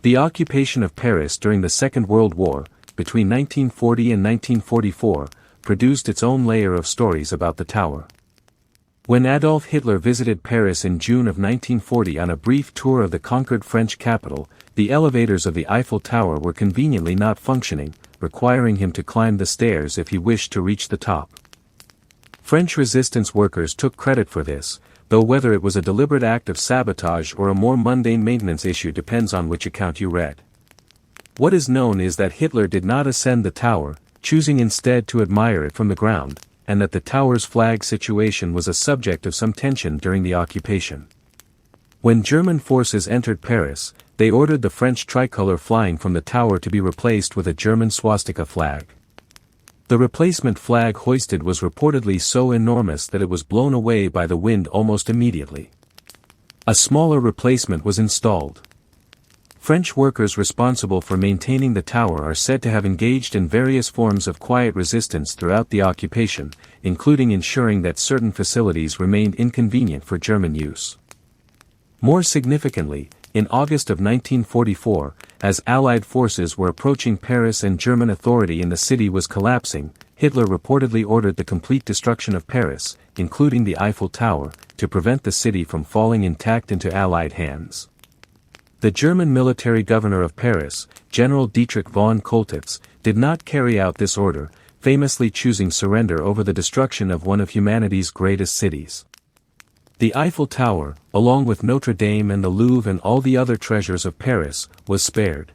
The occupation of Paris during the Second World War, between 1940 and 1944, produced its own layer of stories about the tower. When Adolf Hitler visited Paris in June of 1940 on a brief tour of the conquered French capital, the elevators of the Eiffel Tower were conveniently not functioning, requiring him to climb the stairs if he wished to reach the top. French resistance workers took credit for this, though whether it was a deliberate act of sabotage or a more mundane maintenance issue depends on which account you read. What is known is that Hitler did not ascend the tower, choosing instead to admire it from the ground, and that the tower's flag situation was a subject of some tension during the occupation. When German forces entered Paris, they ordered the French tricolor flying from the tower to be replaced with a German swastika flag. The replacement flag hoisted was reportedly so enormous that it was blown away by the wind almost immediately. A smaller replacement was installed. French workers responsible for maintaining the tower are said to have engaged in various forms of quiet resistance throughout the occupation, including ensuring that certain facilities remained inconvenient for German use. More significantly, in August of 1944, as Allied forces were approaching Paris and German authority in the city was collapsing, Hitler reportedly ordered the complete destruction of Paris, including the Eiffel Tower, to prevent the city from falling intact into Allied hands. The German military governor of Paris, General Dietrich von Choltitz, did not carry out this order, famously choosing surrender over the destruction of one of humanity's greatest cities. The Eiffel Tower, along with Notre Dame and the Louvre and all the other treasures of Paris, was spared.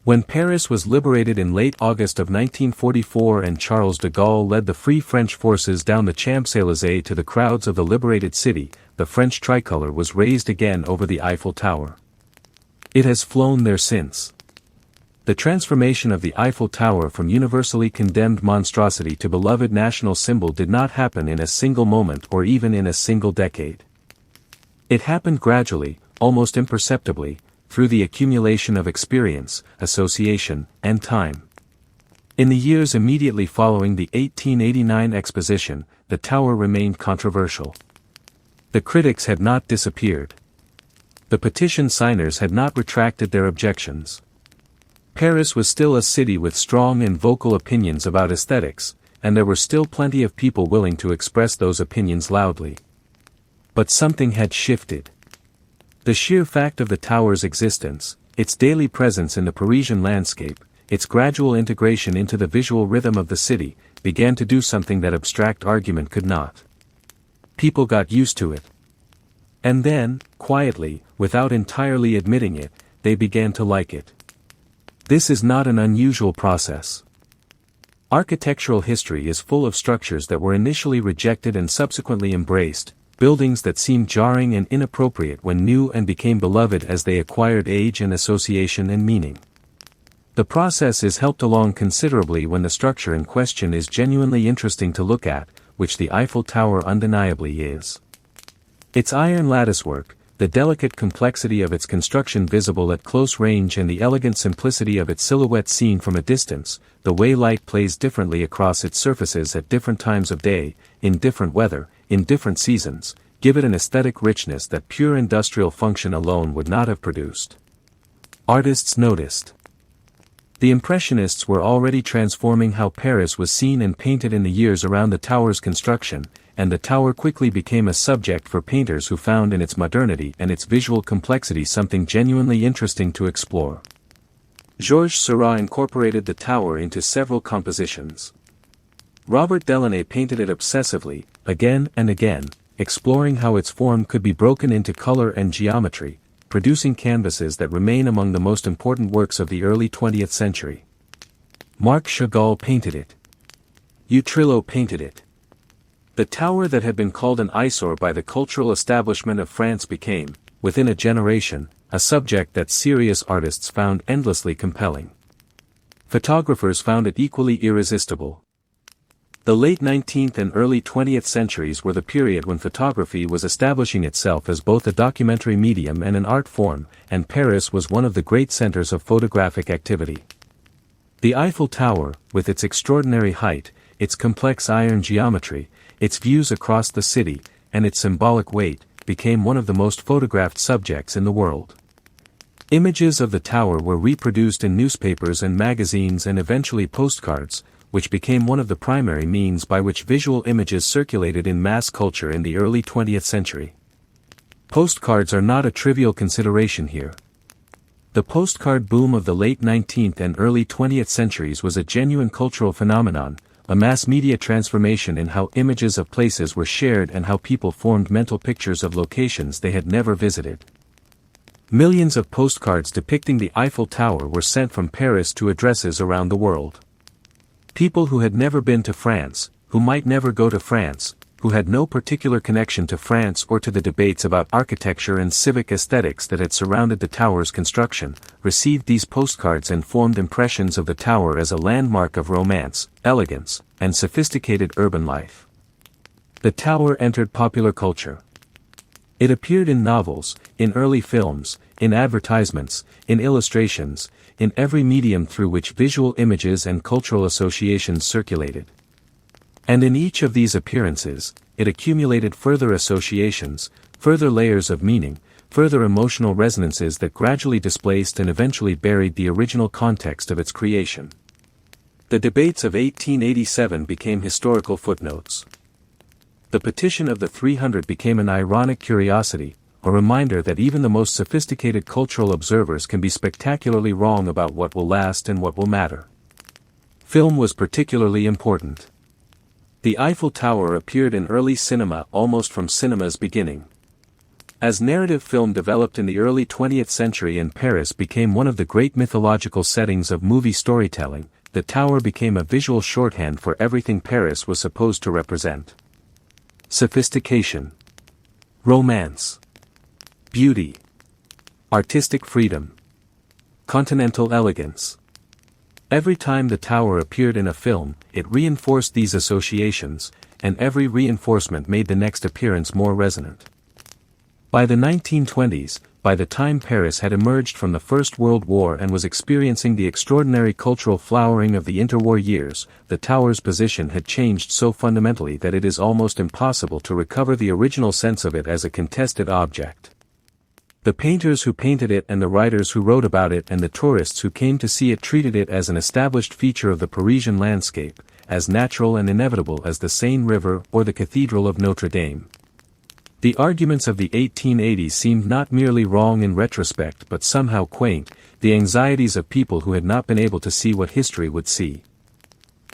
When Paris was liberated in late August of 1944 and Charles de Gaulle led the Free French forces down the Champs-Élysées to the crowds of the liberated city, the French tricolor was raised again over the Eiffel Tower. It has flown there since. The transformation of the Eiffel Tower from universally condemned monstrosity to beloved national symbol did not happen in a single moment or even in a single decade. It happened gradually, almost imperceptibly, through the accumulation of experience, association, and time. In the years immediately following the 1889 Exposition, the tower remained controversial. The critics had not disappeared. The petition signers had not retracted their objections. Paris was still a city with strong and vocal opinions about aesthetics, and there were still plenty of people willing to express those opinions loudly. But something had shifted. The sheer fact of the tower's existence, its daily presence in the Parisian landscape, its gradual integration into the visual rhythm of the city, began to do something that abstract argument could not. People got used to it. And then, quietly, without entirely admitting it, they began to like it. This is not an unusual process. Architectural history is full of structures that were initially rejected and subsequently embraced, buildings that seemed jarring and inappropriate when new and became beloved as they acquired age and association and meaning. The process is helped along considerably when the structure in question is genuinely interesting to look at, which the Eiffel Tower undeniably is. Its iron latticework, the delicate complexity of its construction visible at close range and the elegant simplicity of its silhouette seen from a distance, the way light plays differently across its surfaces at different times of day, in different weather, in different seasons, give it an aesthetic richness that pure industrial function alone would not have produced. Artists noticed. The Impressionists were already transforming how Paris was seen and painted in the years around the tower's construction, and the tower quickly became a subject for painters who found in its modernity and its visual complexity something genuinely interesting to explore. Georges Seurat incorporated the tower into several compositions. Robert Delaunay painted it obsessively, again and again, exploring how its form could be broken into color and geometry, producing canvases that remain among the most important works of the early 20th century. Marc Chagall painted it. Utrillo painted it. The tower that had been called an eyesore by the cultural establishment of France became, within a generation, a subject that serious artists found endlessly compelling. Photographers found it equally irresistible. The late 19th and early 20th centuries were the period when photography was establishing itself as both a documentary medium and an art form, and Paris was one of the great centers of photographic activity. The Eiffel Tower, with its extraordinary height, its complex iron geometry, its views across the city, and its symbolic weight, became one of the most photographed subjects in the world. Images of the tower were reproduced in newspapers and magazines and eventually postcards, which became one of the primary means by which visual images circulated in mass culture in the early 20th century. Postcards are not a trivial consideration here. The postcard boom of the late 19th and early 20th centuries was a genuine cultural phenomenon, a mass media transformation in how images of places were shared and how people formed mental pictures of locations they had never visited. Millions of postcards depicting the Eiffel Tower were sent from Paris to addresses around the world. People who had never been to France, who might never go to France, who had no particular connection to France or to the debates about architecture and civic aesthetics that had surrounded the tower's construction, received these postcards and formed impressions of the tower as a landmark of romance, elegance, and sophisticated urban life. The tower entered popular culture. It appeared in novels, in early films, in advertisements, in illustrations, in every medium through which visual images and cultural associations circulated. And in each of these appearances, it accumulated further associations, further layers of meaning, further emotional resonances that gradually displaced and eventually buried the original context of its creation. The debates of 1887 became historical footnotes. The petition of the 300 became an ironic curiosity, a reminder that even the most sophisticated cultural observers can be spectacularly wrong about what will last and what will matter. Film was particularly important. The Eiffel Tower appeared in early cinema almost from cinema's beginning. As narrative film developed in the early 20th century and Paris became one of the great mythological settings of movie storytelling, the tower became a visual shorthand for everything Paris was supposed to represent. Sophistication, romance, beauty, artistic freedom, continental elegance. Every time the tower appeared in a film, it reinforced these associations, and every reinforcement made the next appearance more resonant. By the 1920s, by the time Paris had emerged from the First World War and was experiencing the extraordinary cultural flowering of the interwar years, the tower's position had changed so fundamentally that it is almost impossible to recover the original sense of it as a contested object. The painters who painted it and the writers who wrote about it and the tourists who came to see it treated it as an established feature of the Parisian landscape, as natural and inevitable as the Seine River or the Cathedral of Notre Dame. The arguments of the 1880s seemed not merely wrong in retrospect but somehow quaint, the anxieties of people who had not been able to see what history would see.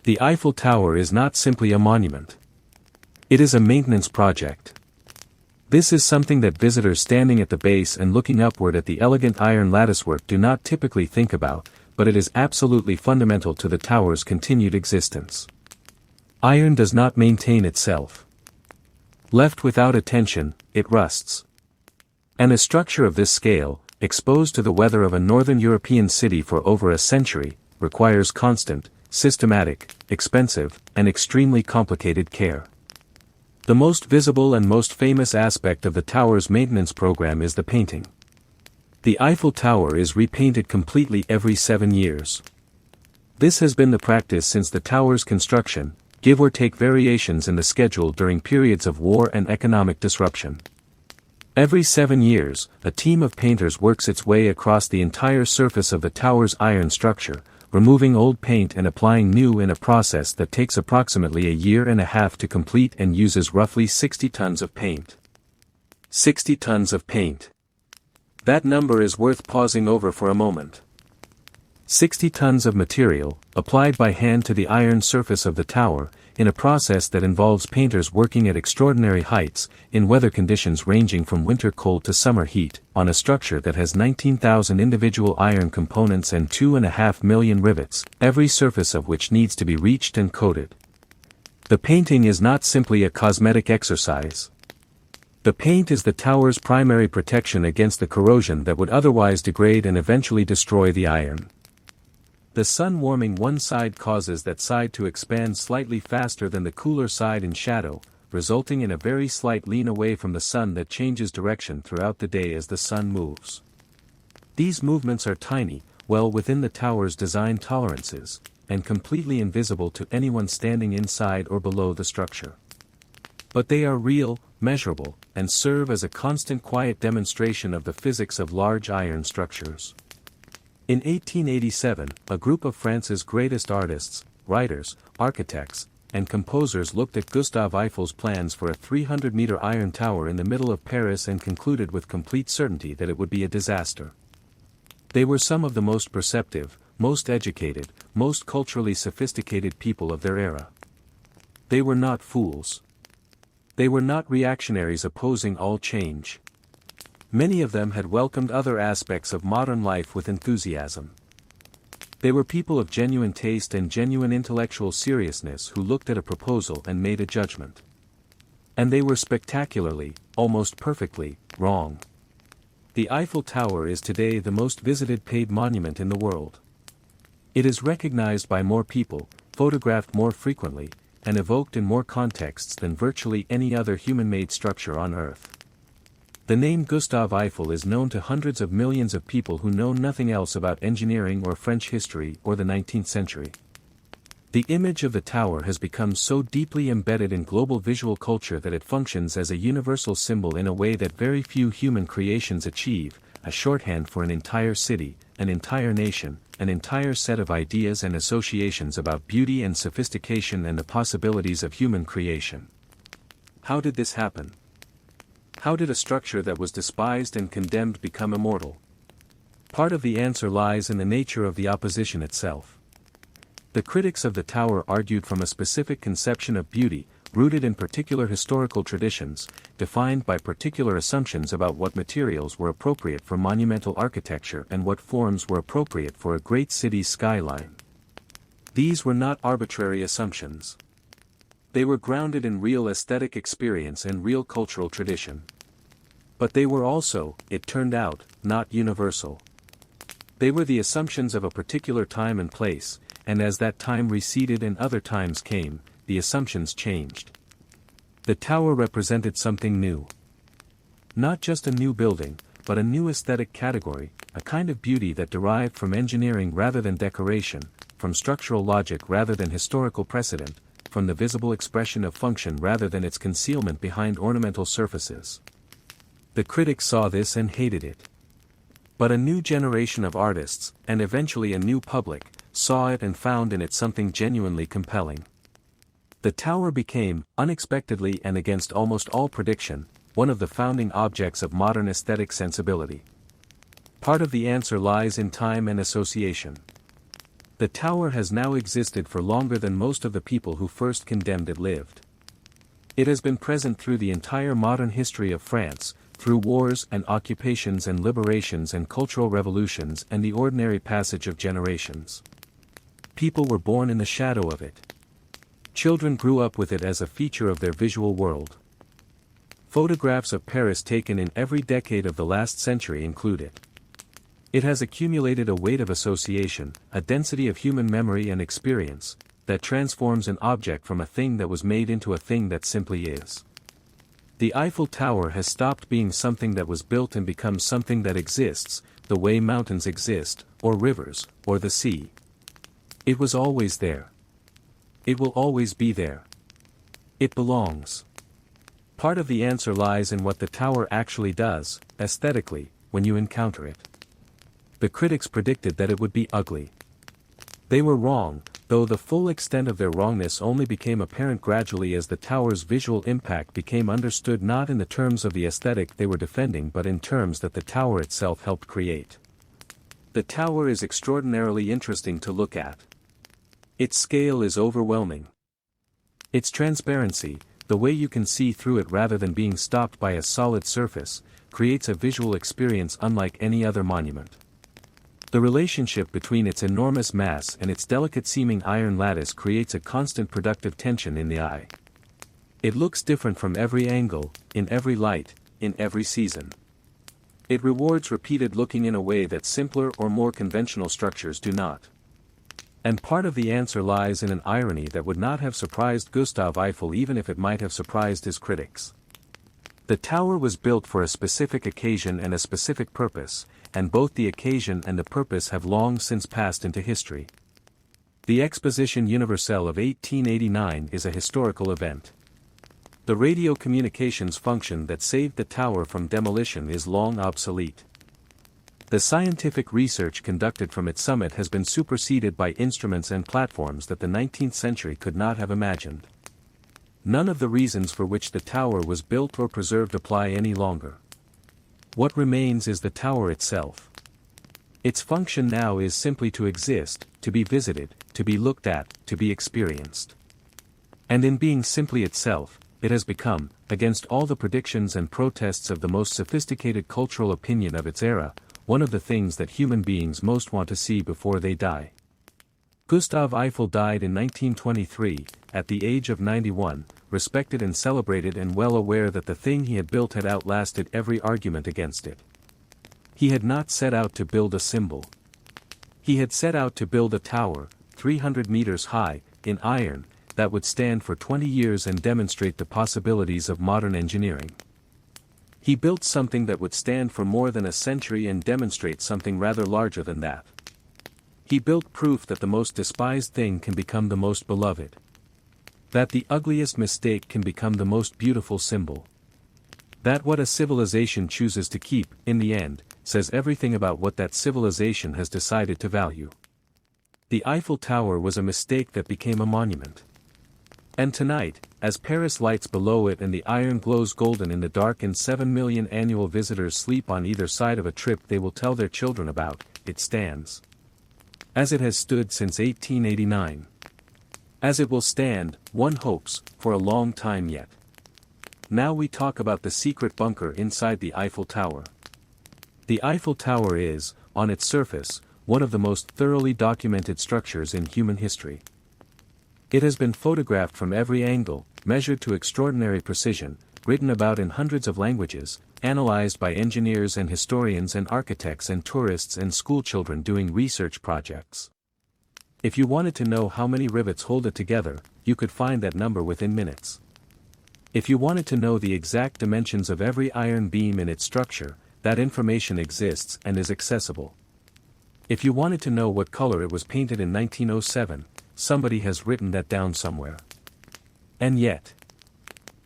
The Eiffel Tower is not simply a monument. It is a maintenance project. This is something that visitors standing at the base and looking upward at the elegant iron latticework do not typically think about, but it is absolutely fundamental to the tower's continued existence. Iron does not maintain itself. Left without attention, it rusts. And a structure of this scale, exposed to the weather of a northern European city for over a century, requires constant, systematic, expensive, and extremely complicated care. The most visible and most famous aspect of the tower's maintenance program is the painting. The Eiffel Tower is repainted completely every 7 years. This has been the practice since the tower's construction, give or take variations in the schedule during periods of war and economic disruption. Every 7 years, a team of painters works its way across the entire surface of the tower's iron structure, removing old paint and applying new in a process that takes approximately a year and a half to complete and uses roughly 60 tons of paint. 60 tons of paint. That number is worth pausing over for a moment. 60 tons of material, applied by hand to the iron surface of the tower, in a process that involves painters working at extraordinary heights, in weather conditions ranging from winter cold to summer heat, on a structure that has 19,000 individual iron components and 2.5 million rivets, every surface of which needs to be reached and coated. The painting is not simply a cosmetic exercise. The paint is the tower's primary protection against the corrosion that would otherwise degrade and eventually destroy the iron. The sun warming one side causes that side to expand slightly faster than the cooler side in shadow, resulting in a very slight lean away from the sun that changes direction throughout the day as the sun moves. These movements are tiny, well within the tower's design tolerances, and completely invisible to anyone standing inside or below the structure. But they are real, measurable, and serve as a constant quiet demonstration of the physics of large iron structures. In 1887, a group of France's greatest artists, writers, architects, and composers looked at Gustave Eiffel's plans for a 300-meter iron tower in the middle of Paris and concluded with complete certainty that it would be a disaster. They were some of the most perceptive, most educated, most culturally sophisticated people of their era. They were not fools. They were not reactionaries opposing all change. Many of them had welcomed other aspects of modern life with enthusiasm. They were people of genuine taste and genuine intellectual seriousness who looked at a proposal and made a judgment. And they were spectacularly, almost perfectly, wrong. The Eiffel Tower is today the most visited paved monument in the world. It is recognized by more people, photographed more frequently, and evoked in more contexts than virtually any other human-made structure on Earth. The name Gustave Eiffel is known to hundreds of millions of people who know nothing else about engineering or French history or the 19th century. The image of the tower has become so deeply embedded in global visual culture that it functions as a universal symbol in a way that very few human creations achieve, a shorthand for an entire city, an entire nation, an entire set of ideas and associations about beauty and sophistication and the possibilities of human creation. How did this happen? How did a structure that was despised and condemned become immortal? Part of the answer lies in the nature of the opposition itself. The critics of the tower argued from a specific conception of beauty, rooted in particular historical traditions, defined by particular assumptions about what materials were appropriate for monumental architecture and what forms were appropriate for a great city's skyline. These were not arbitrary assumptions. They were grounded in real aesthetic experience and real cultural tradition. But they were also, it turned out, not universal. They were the assumptions of a particular time and place, and as that time receded and other times came, the assumptions changed. The tower represented something new. Not just a new building, but a new aesthetic category, a kind of beauty that derived from engineering rather than decoration, from structural logic rather than historical precedent, from the visible expression of function rather than its concealment behind ornamental surfaces. The critics saw this and hated it. But a new generation of artists, and eventually a new public, saw it and found in it something genuinely compelling. The tower became, unexpectedly and against almost all prediction, one of the founding objects of modern aesthetic sensibility. Part of the answer lies in time and association. The tower has now existed for longer than most of the people who first condemned it lived. It has been present through the entire modern history of France, through wars and occupations and liberations and cultural revolutions and the ordinary passage of generations. People were born in the shadow of it. Children grew up with it as a feature of their visual world. Photographs of Paris taken in every decade of the last century include it. It has accumulated a weight of association, a density of human memory and experience, that transforms an object from a thing that was made into a thing that simply is. The Eiffel Tower has stopped being something that was built and become something that exists, the way mountains exist, or rivers, or the sea. It was always there. It will always be there. It belongs. Part of the answer lies in what the tower actually does, aesthetically, when you encounter it. The critics predicted that it would be ugly. They were wrong, though the full extent of their wrongness only became apparent gradually as the tower's visual impact became understood not in the terms of the aesthetic they were defending but in terms that the tower itself helped create. The tower is extraordinarily interesting to look at. Its scale is overwhelming. Its transparency, the way you can see through it rather than being stopped by a solid surface, creates a visual experience unlike any other monument. The relationship between its enormous mass and its delicate-seeming iron lattice creates a constant productive tension in the eye. It looks different from every angle, in every light, in every season. It rewards repeated looking in a way that simpler or more conventional structures do not. And part of the answer lies in an irony that would not have surprised Gustav Eiffel even if it might have surprised his critics. The tower was built for a specific occasion and a specific purpose, and both the occasion and the purpose have long since passed into history. The Exposition Universelle of 1889 is a historical event. The radio communications function that saved the tower from demolition is long obsolete. The scientific research conducted from its summit has been superseded by instruments and platforms that the 19th century could not have imagined. None of the reasons for which the tower was built or preserved apply any longer. What remains is the tower itself. Its function now is simply to exist, to be visited, to be looked at, to be experienced. And in being simply itself, it has become, against all the predictions and protests of the most sophisticated cultural opinion of its era, one of the things that human beings most want to see before they die. Gustav Eiffel died in 1923, at the age of 91, respected and celebrated and well aware that the thing he had built had outlasted every argument against it. He had not set out to build a symbol. He had set out to build a tower, 300 meters high, in iron, that would stand for 20 years and demonstrate the possibilities of modern engineering. He built something that would stand for more than a century and demonstrate something rather larger than that. He built proof that the most despised thing can become the most beloved. That the ugliest mistake can become the most beautiful symbol. That what a civilization chooses to keep, in the end, says everything about what that civilization has decided to value. The Eiffel Tower was a mistake that became a monument. And tonight, as Paris lights below it and the iron glows golden in the dark and 7 million annual visitors sleep on either side of a trip they will tell their children about, it stands. As it has stood since 1889. As it will stand, one hopes, for a long time yet. Now we talk about the secret bunker inside the Eiffel Tower. The Eiffel Tower is, on its surface, one of the most thoroughly documented structures in human history. It has been photographed from every angle, measured to extraordinary precision, written about in hundreds of languages, analyzed by engineers and historians and architects and tourists and schoolchildren doing research projects. If you wanted to know how many rivets hold it together, you could find that number within minutes. If you wanted to know the exact dimensions of every iron beam in its structure, that information exists and is accessible. If you wanted to know what color it was painted in 1907, somebody has written that down somewhere. And yet,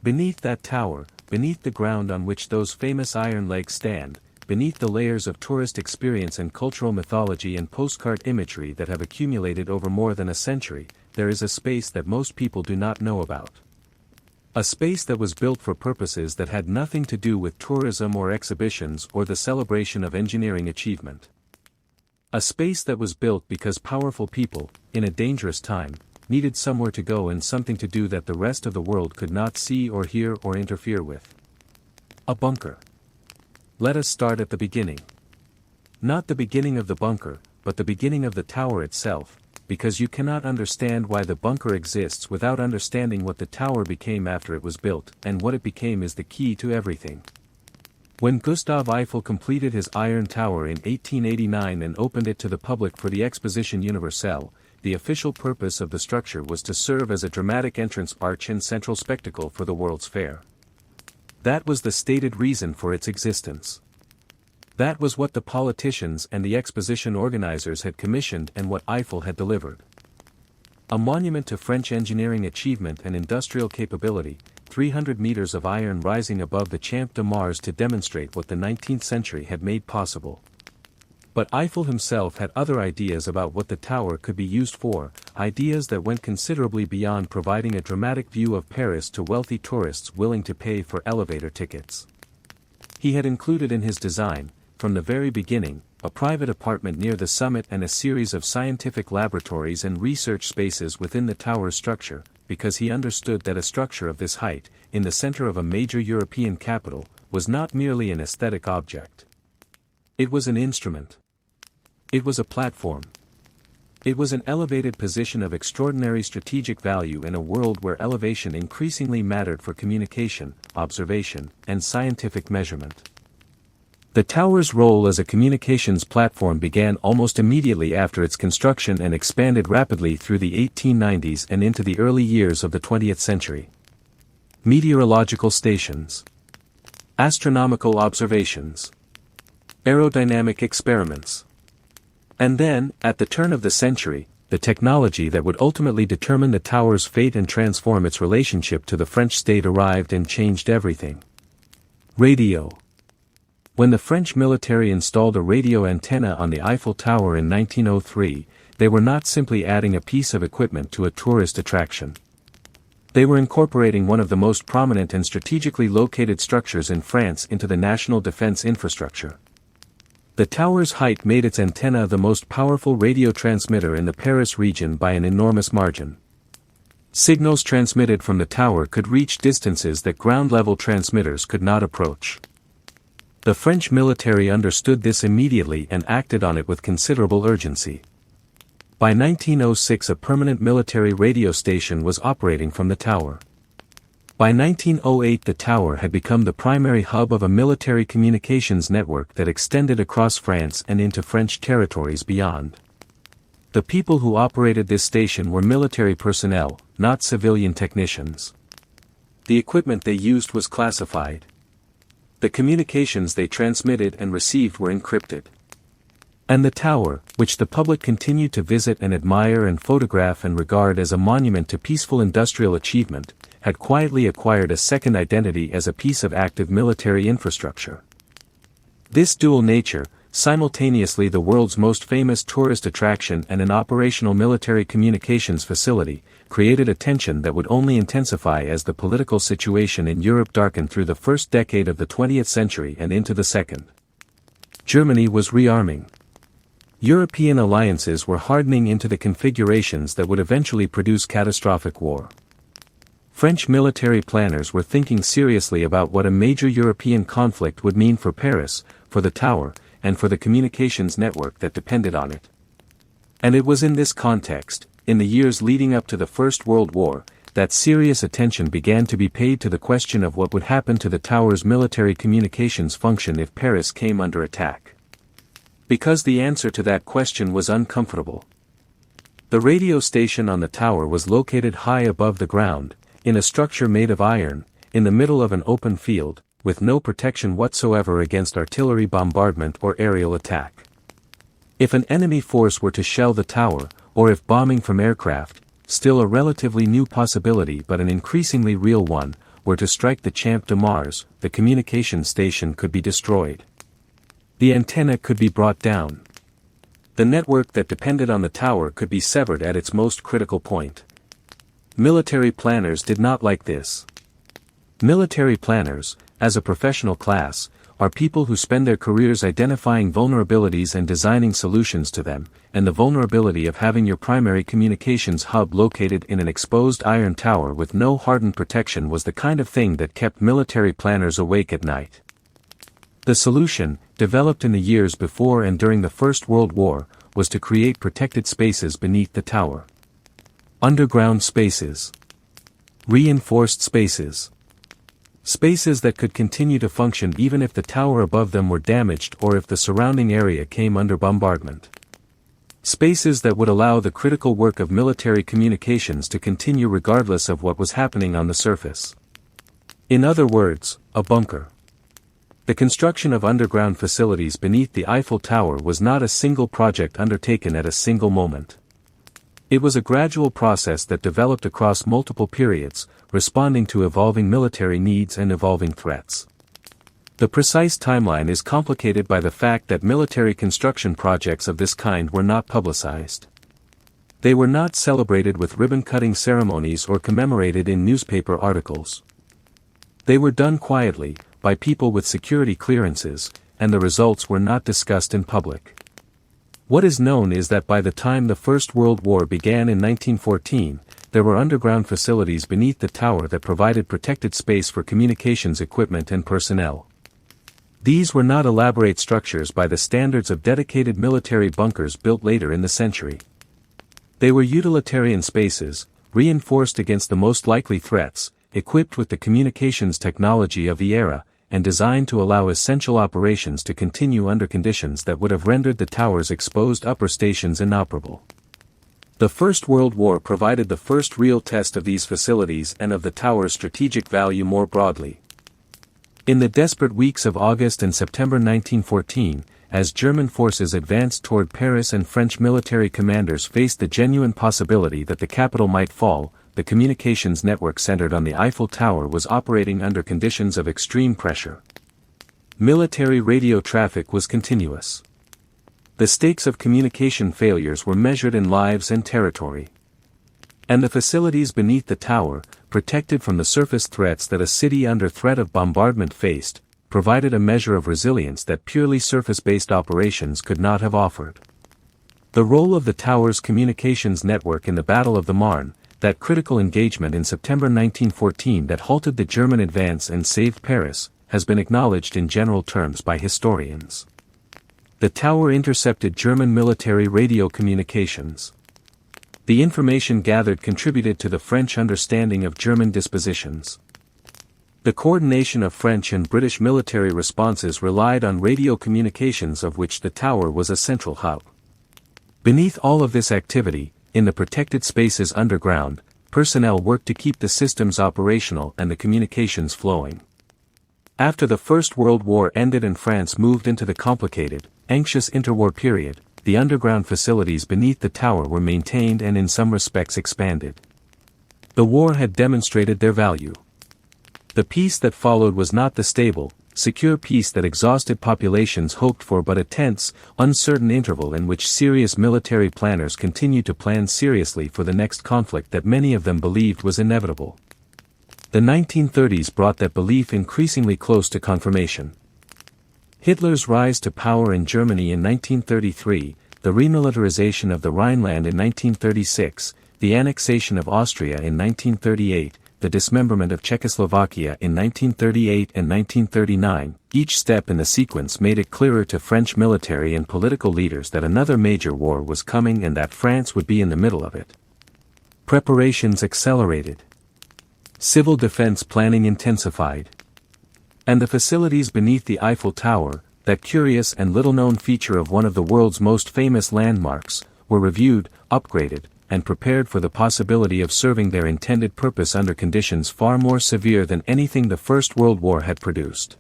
beneath that tower, beneath the ground on which those famous iron legs stand, beneath the layers of tourist experience and cultural mythology and postcard imagery that have accumulated over more than a century, there is a space that most people do not know about. A space that was built for purposes that had nothing to do with tourism or exhibitions or the celebration of engineering achievement. A space that was built because powerful people, in a dangerous time, needed somewhere to go and something to do that the rest of the world could not see or hear or interfere with. A bunker. Let us start at the beginning. Not the beginning of the bunker, but the beginning of the tower itself, because you cannot understand why the bunker exists without understanding what the tower became after it was built, and what it became is the key to everything. When Gustav Eiffel completed his iron tower in 1889 and opened it to the public for the Exposition Universelle, the official purpose of the structure was to serve as a dramatic entrance arch and central spectacle for the World's Fair. That was the stated reason for its existence. That was what the politicians and the exposition organizers had commissioned and what Eiffel had delivered. A monument to French engineering achievement and industrial capability, 300 meters of iron rising above the Champ de Mars to demonstrate what the 19th century had made possible. But Eiffel himself had other ideas about what the tower could be used for, ideas that went considerably beyond providing a dramatic view of Paris to wealthy tourists willing to pay for elevator tickets. He had included in his design, from the very beginning, a private apartment near the summit and a series of scientific laboratories and research spaces within the tower's structure, because he understood that a structure of this height, in the center of a major European capital, was not merely an aesthetic object. It was an instrument. It was a platform. It was an elevated position of extraordinary strategic value in a world where elevation increasingly mattered for communication, observation, and scientific measurement. The tower's role as a communications platform began almost immediately after its construction and expanded rapidly through the 1890s and into the early years of the 20th century. Meteorological stations. Astronomical observations. Aerodynamic experiments. And then, at the turn of the century, the technology that would ultimately determine the tower's fate and transform its relationship to the French state arrived and changed everything. Radio. When the French military installed a radio antenna on the Eiffel Tower in 1903, they were not simply adding a piece of equipment to a tourist attraction. They were incorporating one of the most prominent and strategically located structures in France into the national defense infrastructure. The tower's height made its antenna the most powerful radio transmitter in the Paris region by an enormous margin. Signals transmitted from the tower could reach distances that ground-level transmitters could not approach. The French military understood this immediately and acted on it with considerable urgency. By 1906 a permanent military radio station was operating from the tower. By 1908 the tower had become the primary hub of a military communications network that extended across France and into French territories beyond. The people who operated this station were military personnel, not civilian technicians. The equipment they used was classified. The communications they transmitted and received were encrypted. And the tower, which the public continued to visit and admire and photograph and regard as a monument to peaceful industrial achievement, had quietly acquired a second identity as a piece of active military infrastructure. This dual nature, simultaneously the world's most famous tourist attraction and an operational military communications facility, created a tension that would only intensify as the political situation in Europe darkened through the first decade of the 20th century and into the second. Germany was rearming. European alliances were hardening into the configurations that would eventually produce catastrophic war. French military planners were thinking seriously about what a major European conflict would mean for Paris, for the tower, and for the communications network that depended on it. And it was in this context, in the years leading up to the First World War, that serious attention began to be paid to the question of what would happen to the tower's military communications function if Paris came under attack. Because the answer to that question was uncomfortable. The radio station on the tower was located high above the ground, in a structure made of iron, in the middle of an open field, with no protection whatsoever against artillery bombardment or aerial attack. If an enemy force were to shell the tower, or if bombing from aircraft, still a relatively new possibility but an increasingly real one, were to strike the Champ de Mars, the communication station could be destroyed. The antenna could be brought down. The network that depended on the tower could be severed at its most critical point. Military planners did not like this. Military planners, as a professional class, are people who spend their careers identifying vulnerabilities and designing solutions to them, and the vulnerability of having your primary communications hub located in an exposed iron tower with no hardened protection was the kind of thing that kept military planners awake at night. The solution, developed in the years before and during the First World War, was to create protected spaces beneath the tower. Underground spaces. Reinforced spaces. Spaces that could continue to function even if the tower above them were damaged or if the surrounding area came under bombardment. Spaces that would allow the critical work of military communications to continue regardless of what was happening on the surface. In other words, a bunker. The construction of underground facilities beneath the Eiffel Tower was not a single project undertaken at a single moment. It was a gradual process that developed across multiple periods, responding to evolving military needs and evolving threats. The precise timeline is complicated by the fact that military construction projects of this kind were not publicized. They were not celebrated with ribbon-cutting ceremonies or commemorated in newspaper articles. They were done quietly, by people with security clearances, and the results were not discussed in public. What is known is that by the time the First World War began in 1914, there were underground facilities beneath the tower that provided protected space for communications equipment and personnel. These were not elaborate structures by the standards of dedicated military bunkers built later in the century. They were utilitarian spaces, reinforced against the most likely threats, equipped with the communications technology of the era, and designed to allow essential operations to continue under conditions that would have rendered the tower's exposed upper stations inoperable. The First World War provided the first real test of these facilities and of the tower's strategic value more broadly. In the desperate weeks of August and September 1914, as German forces advanced toward Paris and French military commanders faced the genuine possibility that the capital might fall, the communications network centered on the Eiffel Tower was operating under conditions of extreme pressure. Military radio traffic was continuous. The stakes of communication failures were measured in lives and territory. And the facilities beneath the tower, protected from the surface threats that a city under threat of bombardment faced, provided a measure of resilience that purely surface-based operations could not have offered. The role of the tower's communications network in the Battle of the Marne, that critical engagement in September 1914 that halted the German advance and saved Paris, has been acknowledged in general terms by historians. The tower intercepted German military radio communications. The information gathered contributed to the French understanding of German dispositions. The coordination of French and British military responses relied on radio communications, of which the tower was a central hub. Beneath all of this activity, in the protected spaces underground, personnel worked to keep the systems operational and the communications flowing. After the First World War ended and France moved into the complicated, anxious interwar period, the underground facilities beneath the tower were maintained and in some respects expanded. The war had demonstrated their value. The peace that followed was not the stable, secure peace that exhausted populations hoped for, but a tense, uncertain interval in which serious military planners continued to plan seriously for the next conflict that many of them believed was inevitable. The 1930s brought that belief increasingly close to confirmation. Hitler's rise to power in Germany in 1933, the remilitarization of the Rhineland in 1936, the annexation of Austria in 1938, the dismemberment of Czechoslovakia in 1938 and 1939, each step in the sequence made it clearer to French military and political leaders that another major war was coming and that France would be in the middle of it. Preparations accelerated. Civil defense planning intensified. And the facilities beneath the Eiffel Tower, that curious and little-known feature of one of the world's most famous landmarks, were reviewed, upgraded, and prepared for the possibility of serving their intended purpose under conditions far more severe than anything the First World War had produced.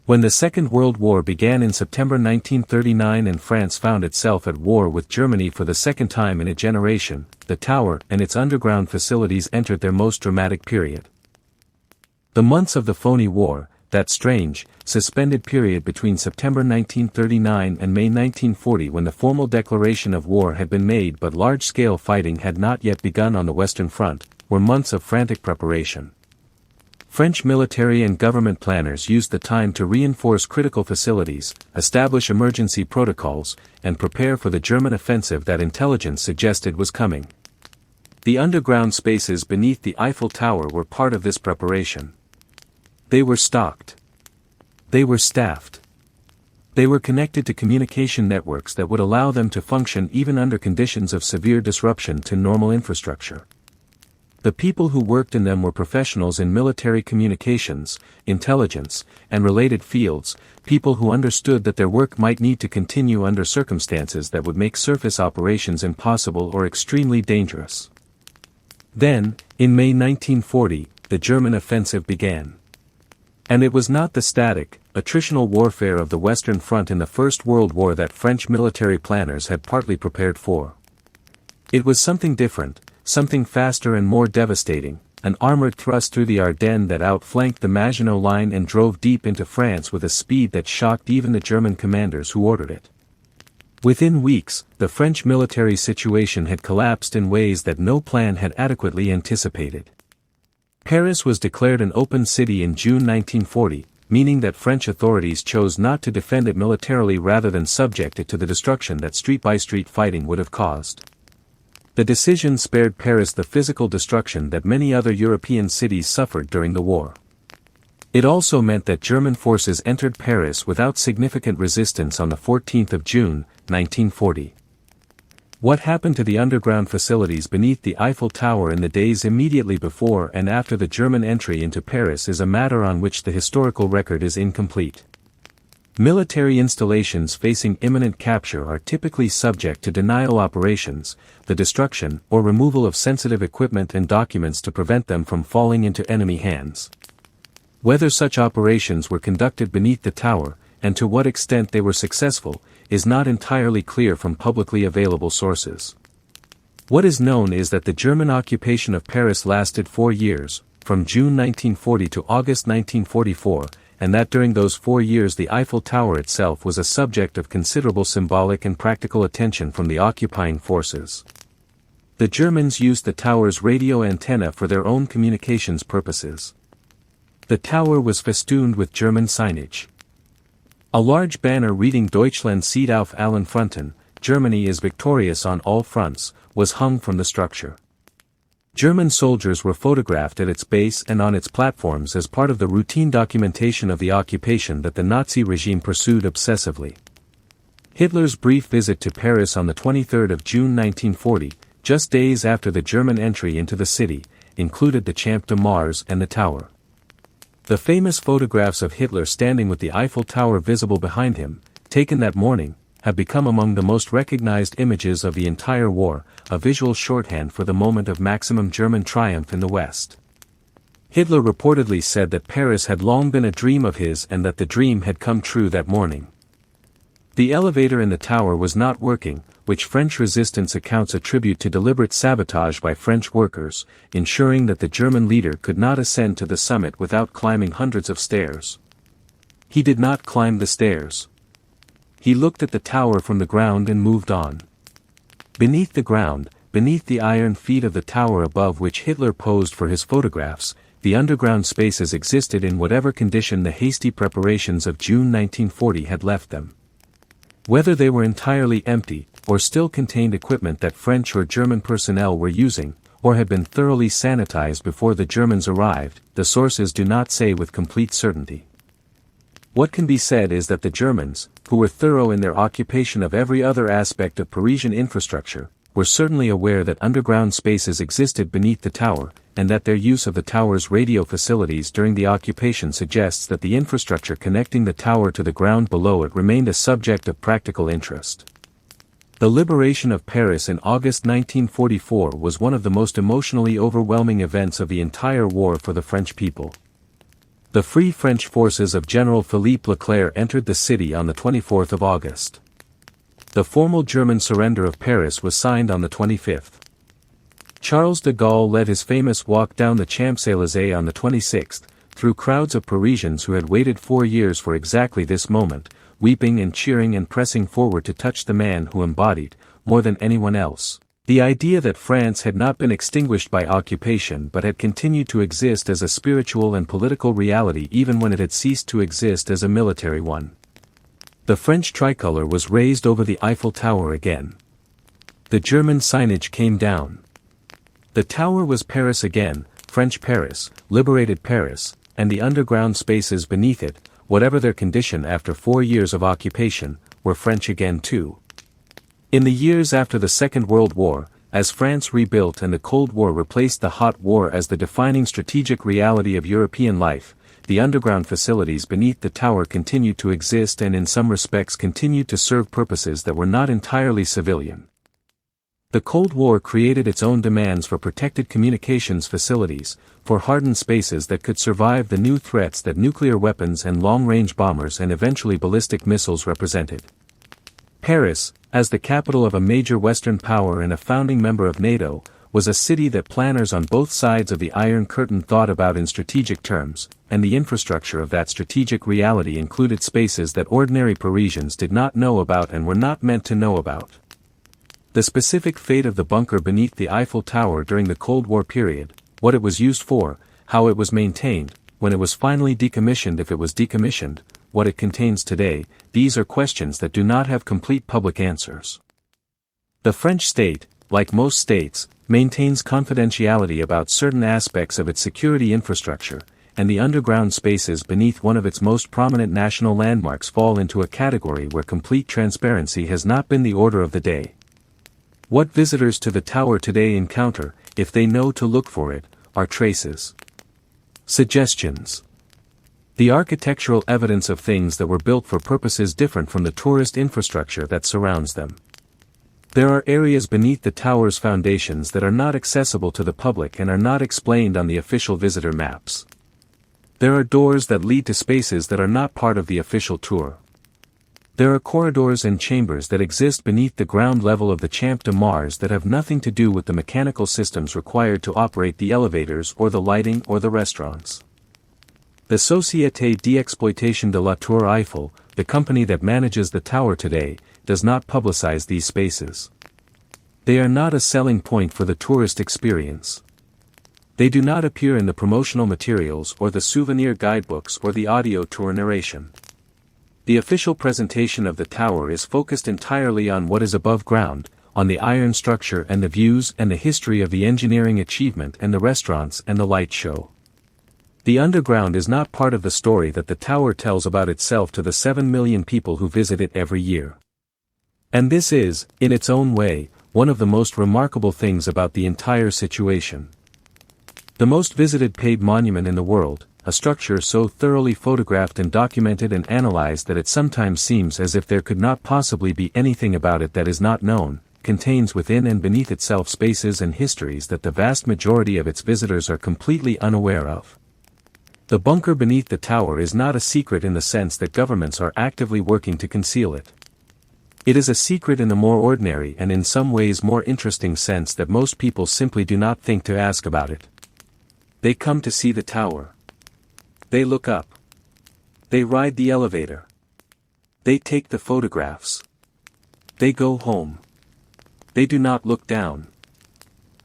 When the Second World War began in September 1939 and France found itself at war with Germany for the second time in a generation, the tower and its underground facilities entered their most dramatic period. The months of the phony war, that strange, suspended period between September 1939 and May 1940 when the formal declaration of war had been made but large-scale fighting had not yet begun on the Western Front, were months of frantic preparation. French military and government planners used the time to reinforce critical facilities, establish emergency protocols, and prepare for the German offensive that intelligence suggested was coming. The underground spaces beneath the Eiffel Tower were part of this preparation. They were stocked. They were staffed. They were connected to communication networks that would allow them to function even under conditions of severe disruption to normal infrastructure. The people who worked in them were professionals in military communications, intelligence, and related fields, people who understood that their work might need to continue under circumstances that would make surface operations impossible or extremely dangerous. Then, in May 1940, the German offensive began. And it was not the static, attritional warfare of the Western Front in the First World War that French military planners had partly prepared for. It was something different, something faster and more devastating, an armored thrust through the Ardennes that outflanked the Maginot Line and drove deep into France with a speed that shocked even the German commanders who ordered it. Within weeks, the French military situation had collapsed in ways that no plan had adequately anticipated. Paris was declared an open city in June 1940, meaning that French authorities chose not to defend it militarily rather than subject it to the destruction that street-by-street fighting would have caused. The decision spared Paris the physical destruction that many other European cities suffered during the war. It also meant that German forces entered Paris without significant resistance on the 14th of June, 1940. What happened to the underground facilities beneath the Eiffel Tower in the days immediately before and after the German entry into Paris is a matter on which the historical record is incomplete. Military installations facing imminent capture are typically subject to denial operations, the destruction or removal of sensitive equipment and documents to prevent them from falling into enemy hands. Whether such operations were conducted beneath the tower, and to what extent they were successful, is not entirely clear from publicly available sources. What is known is that the German occupation of Paris lasted 4 years, from June 1940 to August 1944, and that during those 4 years the Eiffel Tower itself was a subject of considerable symbolic and practical attention from the occupying forces. The Germans used the tower's radio antenna for their own communications purposes. The tower was festooned with German signage. A large banner reading Deutschland zieht auf allen Fronten, Germany is victorious on all fronts, was hung from the structure. German soldiers were photographed at its base and on its platforms as part of the routine documentation of the occupation that the Nazi regime pursued obsessively. Hitler's brief visit to Paris on the 23rd of June 1940, just days after the German entry into the city, included the Champ de Mars and the tower. The famous photographs of Hitler standing with the Eiffel Tower visible behind him, taken that morning, have become among the most recognized images of the entire war, a visual shorthand for the moment of maximum German triumph in the West. Hitler reportedly said that Paris had long been a dream of his and that the dream had come true that morning. The elevator in the tower was not working, which French resistance accounts attribute to deliberate sabotage by French workers, ensuring that the German leader could not ascend to the summit without climbing hundreds of stairs. He did not climb the stairs. He looked at the tower from the ground and moved on. Beneath the ground, beneath the iron feet of the tower above which Hitler posed for his photographs, the underground spaces existed in whatever condition the hasty preparations of June 1940 had left them. Whether they were entirely empty, or still contained equipment that French or German personnel were using, or had been thoroughly sanitized before the Germans arrived, the sources do not say with complete certainty. What can be said is that the Germans, who were thorough in their occupation of every other aspect of Parisian infrastructure, were certainly aware that underground spaces existed beneath the tower, and that their use of the tower's radio facilities during the occupation suggests that the infrastructure connecting the tower to the ground below it remained a subject of practical interest. The liberation of Paris in August 1944 was one of the most emotionally overwhelming events of the entire war for the French people. The Free French forces of General Philippe Leclerc entered the city on the 24th of August. The formal German surrender of Paris was signed on the 25th. Charles de Gaulle led his famous walk down the Champs-Élysées on the 26th, through crowds of Parisians who had waited 4 years for exactly this moment, weeping and cheering and pressing forward to touch the man who embodied, more than anyone else, the idea that France had not been extinguished by occupation but had continued to exist as a spiritual and political reality even when it had ceased to exist as a military one. The French tricolor was raised over the Eiffel Tower again. The German signage came down. The tower was Paris again, French Paris, liberated Paris, and the underground spaces beneath it, whatever their condition after 4 years of occupation, were French again too. In the years after the Second World War, as France rebuilt and the Cold War replaced the Hot War as the defining strategic reality of European life, the underground facilities beneath the tower continued to exist and in some respects continued to serve purposes that were not entirely civilian. The Cold War created its own demands for protected communications facilities, for hardened spaces that could survive the new threats that nuclear weapons and long-range bombers and eventually ballistic missiles represented. Paris, as the capital of a major Western power and a founding member of NATO, was a city that planners on both sides of the Iron Curtain thought about in strategic terms, and the infrastructure of that strategic reality included spaces that ordinary Parisians did not know about and were not meant to know about. The specific fate of the bunker beneath the Eiffel Tower during the Cold War period, what it was used for, how it was maintained, when it was finally decommissioned if it was decommissioned, what it contains today, these are questions that do not have complete public answers. The French state, like most states, maintains confidentiality about certain aspects of its security infrastructure, and the underground spaces beneath one of its most prominent national landmarks fall into a category where complete transparency has not been the order of the day. What visitors to the tower today encounter, if they know to look for it, are traces. Suggestions. The architectural evidence of things that were built for purposes different from the tourist infrastructure that surrounds them. There are areas beneath the tower's foundations that are not accessible to the public and are not explained on the official visitor maps. There are doors that lead to spaces that are not part of the official tour. There are corridors and chambers that exist beneath the ground level of the Champ de Mars that have nothing to do with the mechanical systems required to operate the elevators or the lighting or the restaurants. The Société d'Exploitation de la Tour Eiffel, the company that manages the tower today, does not publicize these spaces. They are not a selling point for the tourist experience. They do not appear in the promotional materials or the souvenir guidebooks or the audio tour narration. The official presentation of the tower is focused entirely on what is above ground, on the iron structure and the views and the history of the engineering achievement and the restaurants and the light show. The underground is not part of the story that the tower tells about itself to the 7 million people who visit it every year. And this is, in its own way, one of the most remarkable things about the entire situation. The most visited paid monument in the world, a structure so thoroughly photographed and documented and analyzed that it sometimes seems as if there could not possibly be anything about it that is not known, contains within and beneath itself spaces and histories that the vast majority of its visitors are completely unaware of. The bunker beneath the tower is not a secret in the sense that governments are actively working to conceal it. It is a secret in the more ordinary and in some ways more interesting sense that most people simply do not think to ask about it. They come to see the tower. They look up. They ride the elevator. They take the photographs. They go home. They do not look down.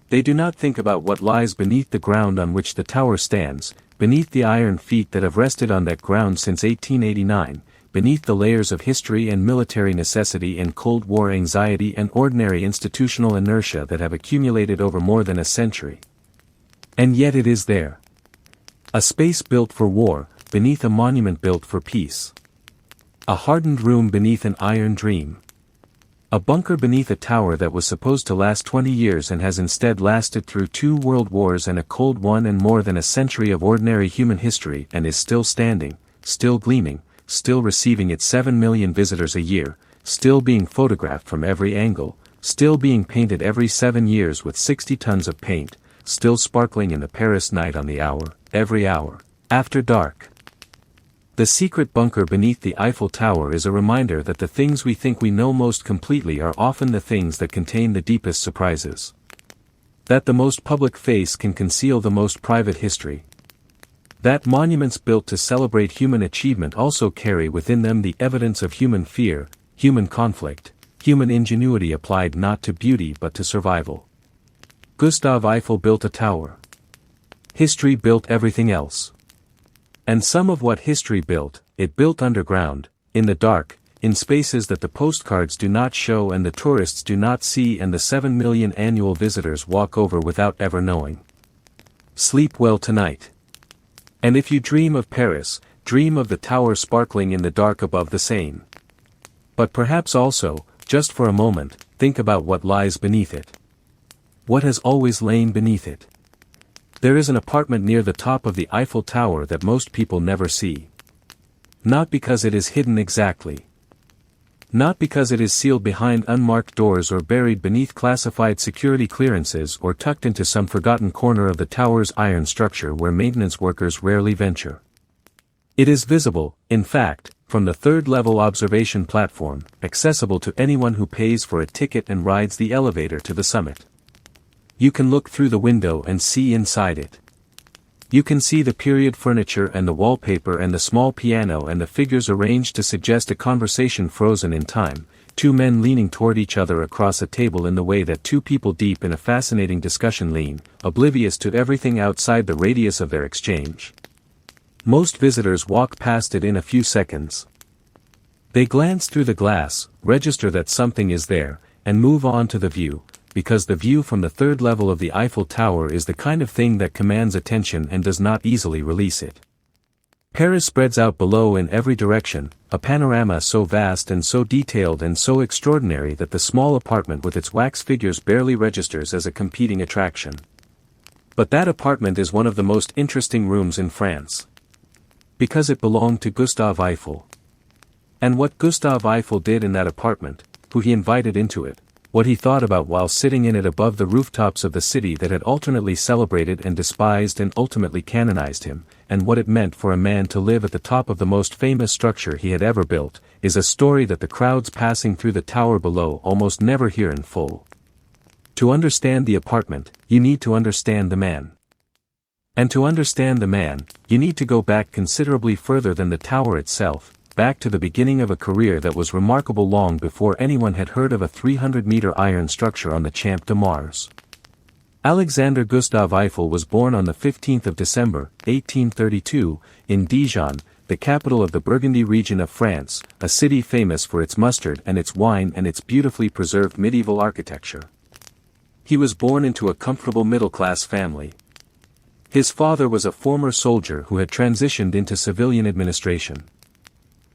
They do not think about what lies beneath the ground on which the tower stands, beneath the iron feet that have rested on that ground since 1889, beneath the layers of history and military necessity and Cold War anxiety and ordinary institutional inertia that have accumulated over more than a century. And yet it is there. A space built for war, beneath a monument built for peace. A hardened room beneath an iron dream. A bunker beneath a tower that was supposed to last 20 years and has instead lasted through 2 world wars and a cold one and more than a century of ordinary human history and is still standing, still gleaming, still receiving its 7 million visitors a year, still being photographed from every angle, still being painted every 7 years with 60 tons of paint, still sparkling in the Paris night on the hour, every hour, after dark. The secret bunker beneath the Eiffel Tower is a reminder that the things we think we know most completely are often the things that contain the deepest surprises. That the most public face can conceal the most private history. That monuments built to celebrate human achievement also carry within them the evidence of human fear, human conflict, human ingenuity applied not to beauty but to survival. Gustave Eiffel built a tower. History built everything else. And some of what history built, it built underground, in the dark, in spaces that the postcards do not show and the tourists do not see and the 7 million annual visitors walk over without ever knowing. Sleep well tonight. And if you dream of Paris, dream of the tower sparkling in the dark above the Seine. But perhaps also, just for a moment, think about what lies beneath it. What has always lain beneath it? There is an apartment near the top of the Eiffel Tower that most people never see. Not because it is hidden exactly. Not because it is sealed behind unmarked doors or buried beneath classified security clearances or tucked into some forgotten corner of the tower's iron structure where maintenance workers rarely venture. It is visible, in fact, from the third-level observation platform, accessible to anyone who pays for a ticket and rides the elevator to the summit. You can look through the window and see inside it. You can see the period furniture and the wallpaper and the small piano and the figures arranged to suggest a conversation frozen in time, 2 men leaning toward each other across a table in the way that 2 people deep in a fascinating discussion lean, oblivious to everything outside the radius of their exchange. Most visitors walk past it in a few seconds. They glance through the glass, register that something is there, and move on to the view, because the view from the third level of the Eiffel Tower is the kind of thing that commands attention and does not easily release it. Paris spreads out below in every direction, a panorama so vast and so detailed and so extraordinary that the small apartment with its wax figures barely registers as a competing attraction. But that apartment is one of the most interesting rooms in France. Because it belonged to Gustave Eiffel. And what Gustave Eiffel did in that apartment, who he invited into it, what he thought about while sitting in it above the rooftops of the city that had alternately celebrated and despised and ultimately canonized him, and what it meant for a man to live at the top of the most famous structure he had ever built, is a story that the crowds passing through the tower below almost never hear in full. To understand the apartment, you need to understand the man. And to understand the man, you need to go back considerably further than the tower itself, back to the beginning of a career that was remarkable long before anyone had heard of a 300-meter iron structure on the Champ de Mars. Alexander Gustave Eiffel was born on the 15th of December, 1832, in Dijon, the capital of the Burgundy region of France, a city famous for its mustard and its wine and its beautifully preserved medieval architecture. He was born into a comfortable middle-class family. His father was a former soldier who had transitioned into civilian administration.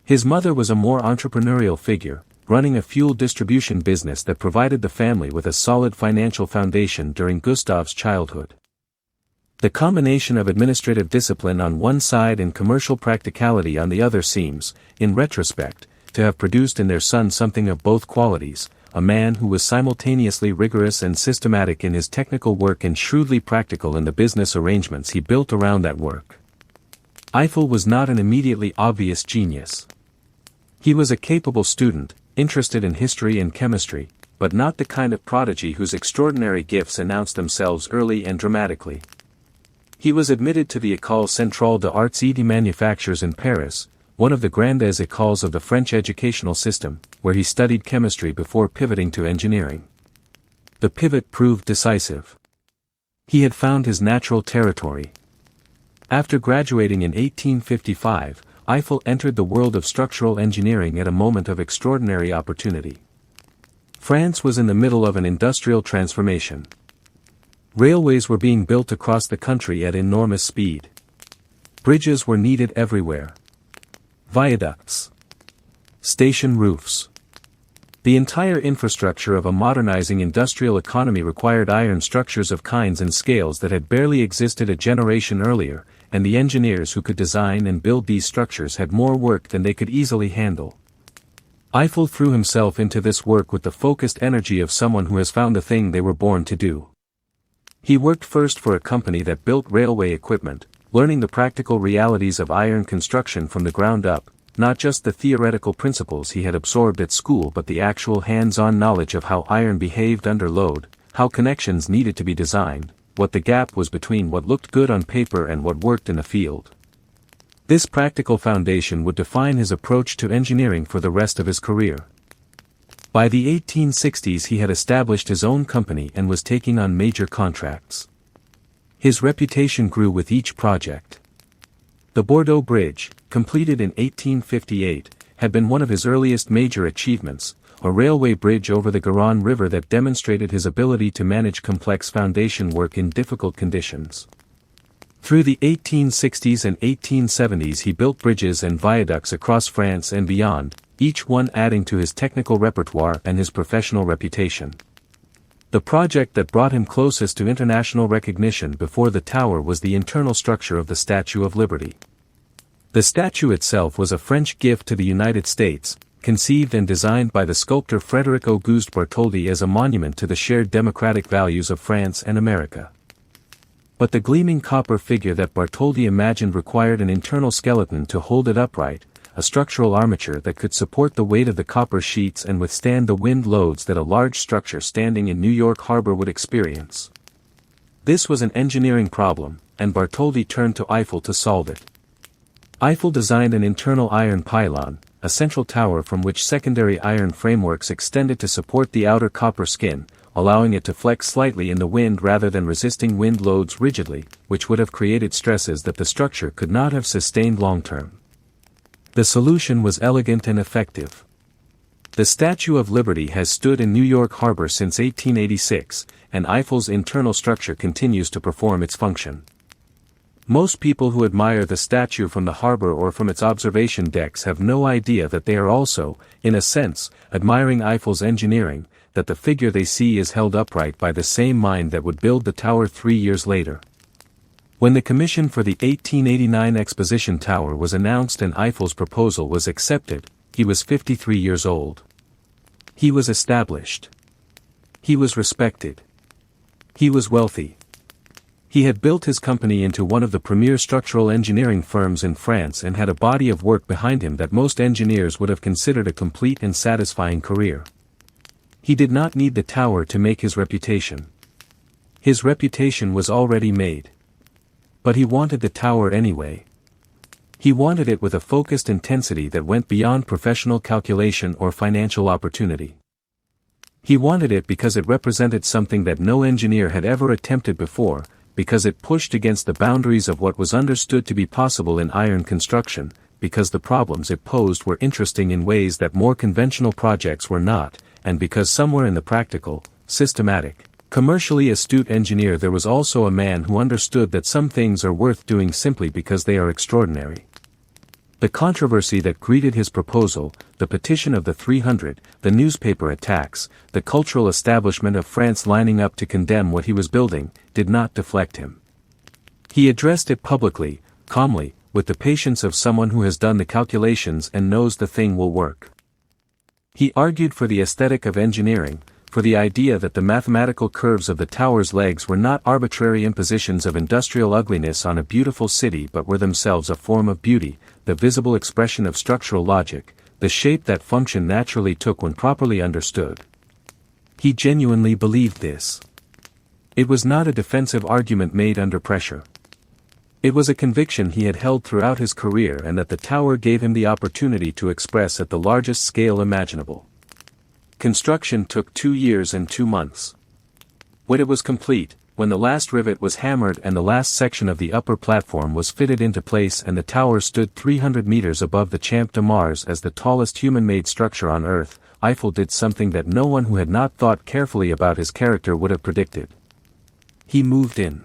His mother was a more entrepreneurial figure, running a fuel distribution business that provided the family with a solid financial foundation during Gustave's childhood. The combination of administrative discipline on one side and commercial practicality on the other seems, in retrospect, to have produced in their son something of both qualities, a man who was simultaneously rigorous and systematic in his technical work and shrewdly practical in the business arrangements he built around that work. Eiffel was not an immediately obvious genius. He was a capable student, interested in history and chemistry, but not the kind of prodigy whose extraordinary gifts announced themselves early and dramatically. He was admitted to the École Centrale des Arts et des Manufactures in Paris, one of the grandes écoles of the French educational system, where he studied chemistry before pivoting to engineering. The pivot proved decisive. He had found his natural territory. After graduating in 1855, Eiffel entered the world of structural engineering at a moment of extraordinary opportunity. France was in the middle of an industrial transformation. Railways were being built across the country at enormous speed. Bridges were needed everywhere. Viaducts. Station roofs. The entire infrastructure of a modernizing industrial economy required iron structures of kinds and scales that had barely existed a generation earlier, and the engineers who could design and build these structures had more work than they could easily handle. Eiffel threw himself into this work with the focused energy of someone who has found the thing they were born to do. He worked first for a company that built railway equipment, learning the practical realities of iron construction from the ground up, not just the theoretical principles he had absorbed at school but the actual hands-on knowledge of how iron behaved under load, how connections needed to be designed, what the gap was between what looked good on paper and what worked in the field. This practical foundation would define his approach to engineering for the rest of his career. By the 1860s he had established his own company and was taking on major contracts. His reputation grew with each project. The Bordeaux Bridge, completed in 1858, had been one of his earliest major achievements, a railway bridge over the Garonne River that demonstrated his ability to manage complex foundation work in difficult conditions. Through the 1860s and 1870s he built bridges and viaducts across France and beyond, each one adding to his technical repertoire and his professional reputation. The project that brought him closest to international recognition before the tower was the internal structure of the Statue of Liberty. The statue itself was a French gift to the United States, conceived and designed by the sculptor Frédéric Auguste Bartholdi as a monument to the shared democratic values of France and America. But the gleaming copper figure that Bartholdi imagined required an internal skeleton to hold it upright, a structural armature that could support the weight of the copper sheets and withstand the wind loads that a large structure standing in New York Harbor would experience. This was an engineering problem, and Bartholdi turned to Eiffel to solve it. Eiffel designed an internal iron pylon, a central tower from which secondary iron frameworks extended to support the outer copper skin, allowing it to flex slightly in the wind rather than resisting wind loads rigidly, which would have created stresses that the structure could not have sustained long-term. The solution was elegant and effective. The Statue of Liberty has stood in New York Harbor since 1886, and Eiffel's internal structure continues to perform its function. Most people who admire the statue from the harbor or from its observation decks have no idea that they are also, in a sense, admiring Eiffel's engineering, that the figure they see is held upright by the same mind that would build the tower 3 years later. When the commission for the 1889 Exposition Tower was announced and Eiffel's proposal was accepted, he was 53 years old. He was established. He was respected. He was wealthy. He had built his company into one of the premier structural engineering firms in France and had a body of work behind him that most engineers would have considered a complete and satisfying career. He did not need the tower to make his reputation. His reputation was already made. But he wanted the tower anyway. He wanted it with a focused intensity that went beyond professional calculation or financial opportunity. He wanted it because it represented something that no engineer had ever attempted before, because it pushed against the boundaries of what was understood to be possible in iron construction, because the problems it posed were interesting in ways that more conventional projects were not, and because somewhere in the practical, systematic, commercially astute engineer there was also a man who understood that some things are worth doing simply because they are extraordinary. The controversy that greeted his proposal, the petition of the 300, the newspaper attacks, the cultural establishment of France lining up to condemn what he was building, did not deflect him. He addressed it publicly, calmly, with the patience of someone who has done the calculations and knows the thing will work. He argued for the aesthetic of engineering, for the idea that the mathematical curves of the tower's legs were not arbitrary impositions of industrial ugliness on a beautiful city but were themselves a form of beauty, the visible expression of structural logic, the shape that function naturally took when properly understood. He genuinely believed this. It was not a defensive argument made under pressure. It was a conviction he had held throughout his career and that the tower gave him the opportunity to express at the largest scale imaginable. Construction took 2 years and 2 months. When it was complete, when the last rivet was hammered and the last section of the upper platform was fitted into place and the tower stood 300 meters above the Champ de Mars as the tallest human-made structure on Earth, Eiffel did something that no one who had not thought carefully about his character would have predicted. He moved in.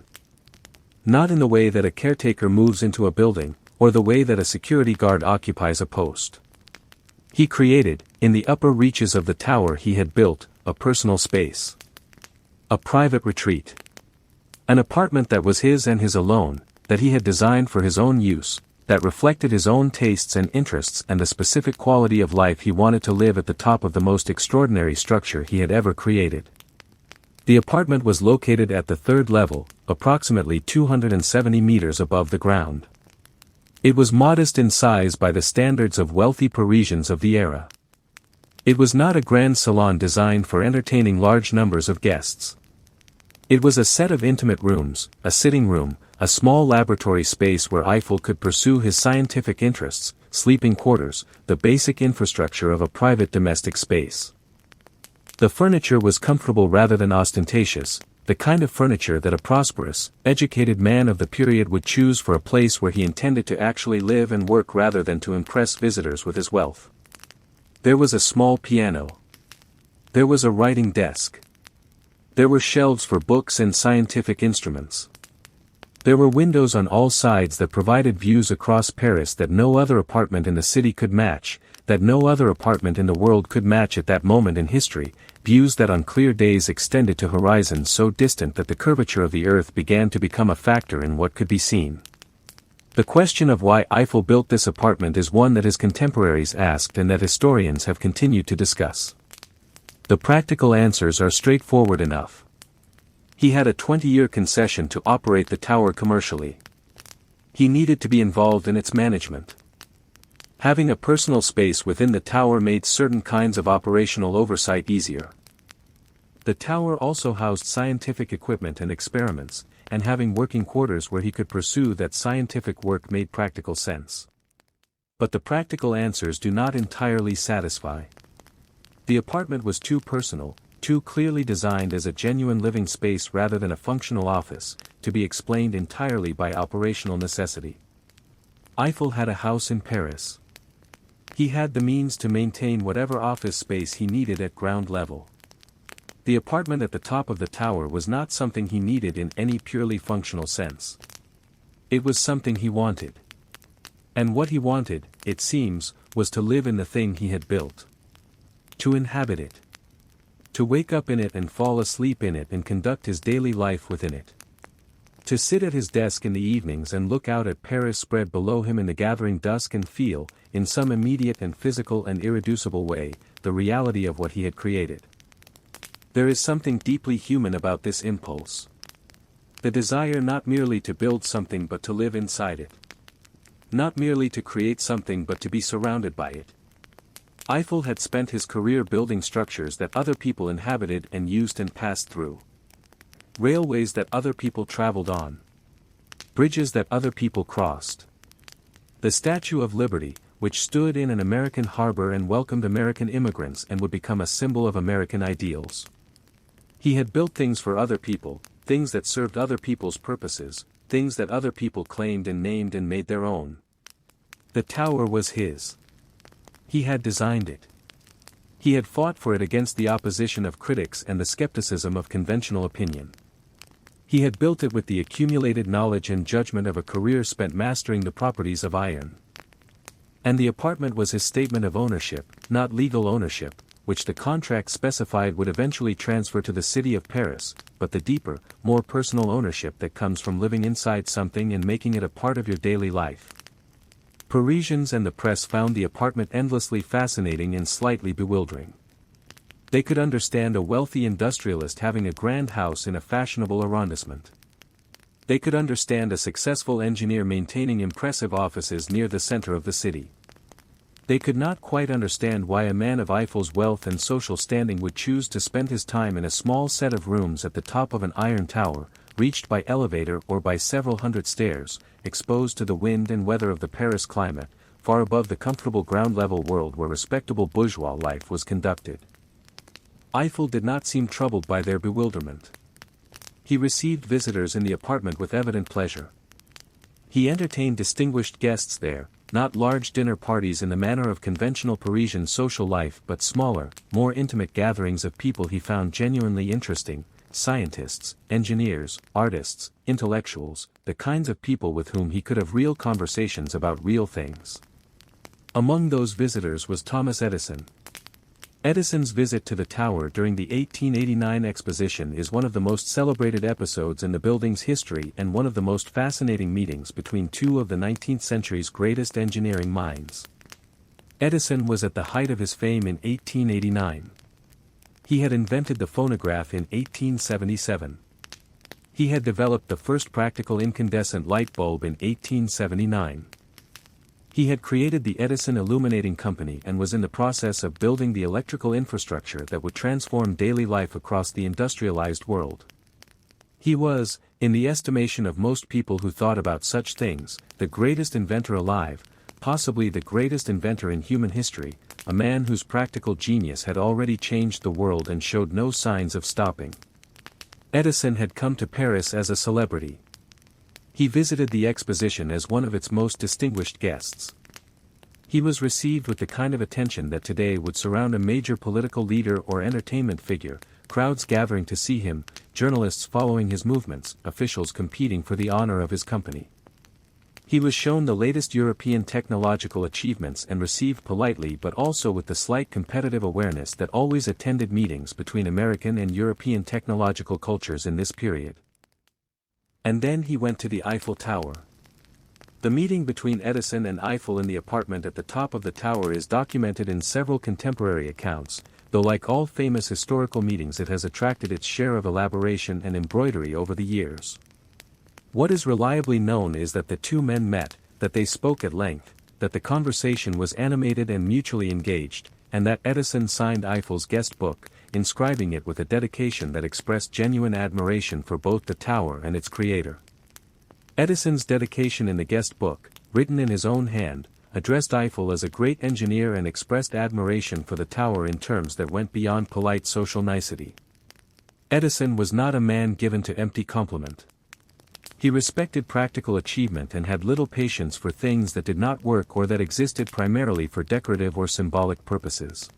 Not in the way that a caretaker moves into a building, or the way that a security guard occupies a post. He created, in the upper reaches of the tower he had built, a personal space. A private retreat. An apartment that was his and his alone, that he had designed for his own use, that reflected his own tastes and interests and the specific quality of life he wanted to live at the top of the most extraordinary structure he had ever created. The apartment was located at the 3rd level, approximately 270 meters above the ground. It was modest in size by the standards of wealthy Parisians of the era. It was not a grand salon designed for entertaining large numbers of guests. It was a set of intimate rooms, a sitting room, a small laboratory space where Eiffel could pursue his scientific interests, sleeping quarters, the basic infrastructure of a private domestic space. The furniture was comfortable rather than ostentatious, the kind of furniture that a prosperous, educated man of the period would choose for a place where he intended to actually live and work rather than to impress visitors with his wealth. There was a small piano. There was a writing desk. There were shelves for books and scientific instruments. There were windows on all sides that provided views across Paris that no other apartment in the city could match, that no other apartment in the world could match at that moment in history, views that on clear days extended to horizons so distant that the curvature of the earth began to become a factor in what could be seen. The question of why Eiffel built this apartment is one that his contemporaries asked and that historians have continued to discuss. The practical answers are straightforward enough. He had a 20-year concession to operate the tower commercially. He needed to be involved in its management. Having a personal space within the tower made certain kinds of operational oversight easier. The tower also housed scientific equipment and experiments, and having working quarters where he could pursue that scientific work made practical sense. But the practical answers do not entirely satisfy. The apartment was too personal, too clearly designed as a genuine living space rather than a functional office, to be explained entirely by operational necessity. Eiffel had a house in Paris. He had the means to maintain whatever office space he needed at ground level. The apartment at the top of the tower was not something he needed in any purely functional sense. It was something he wanted. And what he wanted, it seems, was to live in the thing he had built. To inhabit it. To wake up in it and fall asleep in it and conduct his daily life within it. To sit at his desk in the evenings and look out at Paris spread below him in the gathering dusk and feel, in some immediate and physical and irreducible way, the reality of what he had created. There is something deeply human about this impulse. The desire not merely to build something but to live inside it. Not merely to create something but to be surrounded by it. Eiffel had spent his career building structures that other people inhabited and used and passed through. Railways that other people traveled on. Bridges that other people crossed. The Statue of Liberty, which stood in an American harbor and welcomed American immigrants and would become a symbol of American ideals. He had built things for other people, things that served other people's purposes, things that other people claimed and named and made their own. The tower was his. He had designed it. He had fought for it against the opposition of critics and the skepticism of conventional opinion. He had built it with the accumulated knowledge and judgment of a career spent mastering the properties of iron. And the apartment was his statement of ownership, not legal ownership, which the contract specified would eventually transfer to the city of Paris, but the deeper, more personal ownership that comes from living inside something and making it a part of your daily life. Parisians and the press found the apartment endlessly fascinating and slightly bewildering. They could understand a wealthy industrialist having a grand house in a fashionable arrondissement. They could understand a successful engineer maintaining impressive offices near the center of the city. They could not quite understand why a man of Eiffel's wealth and social standing would choose to spend his time in a small set of rooms at the top of an iron tower, reached by elevator or by several hundred stairs, exposed to the wind and weather of the Paris climate, far above the comfortable ground-level world where respectable bourgeois life was conducted. Eiffel did not seem troubled by their bewilderment. He received visitors in the apartment with evident pleasure. He entertained distinguished guests there, not large dinner parties in the manner of conventional Parisian social life but smaller, more intimate gatherings of people he found genuinely interesting, scientists, engineers, artists, intellectuals, the kinds of people with whom he could have real conversations about real things. Among those visitors was Thomas Edison. Edison's visit to the tower during the 1889 exposition is one of the most celebrated episodes in the building's history and one of the most fascinating meetings between two of the 19th century's greatest engineering minds. Edison was at the height of his fame in 1889. He had invented the phonograph in 1877. He had developed the first practical incandescent light bulb in 1879. He had created the Edison Illuminating Company and was in the process of building the electrical infrastructure that would transform daily life across the industrialized world. He was, in the estimation of most people who thought about such things, the greatest inventor alive, possibly the greatest inventor in human history, a man whose practical genius had already changed the world and showed no signs of stopping. Edison had come to Paris as a celebrity. He visited the exposition as one of its most distinguished guests. He was received with the kind of attention that today would surround a major political leader or entertainment figure, crowds gathering to see him, journalists following his movements, officials competing for the honor of his company. He was shown the latest European technological achievements and received politely but also with the slight competitive awareness that always attended meetings between American and European technological cultures in this period. And then he went to the Eiffel Tower. The meeting between Edison and Eiffel in the apartment at the top of the tower is documented in several contemporary accounts, though like all famous historical meetings it has attracted its share of elaboration and embroidery over the years. What is reliably known is that the two men met, that they spoke at length, that the conversation was animated and mutually engaged, and that Edison signed Eiffel's guest book, inscribing it with a dedication that expressed genuine admiration for both the tower and its creator. Edison's dedication in the guest book, written in his own hand, addressed Eiffel as a great engineer and expressed admiration for the tower in terms that went beyond polite social nicety. Edison was not a man given to empty compliment. He respected practical achievement and had little patience for things that did not work or that existed primarily for decorative or symbolic purposes.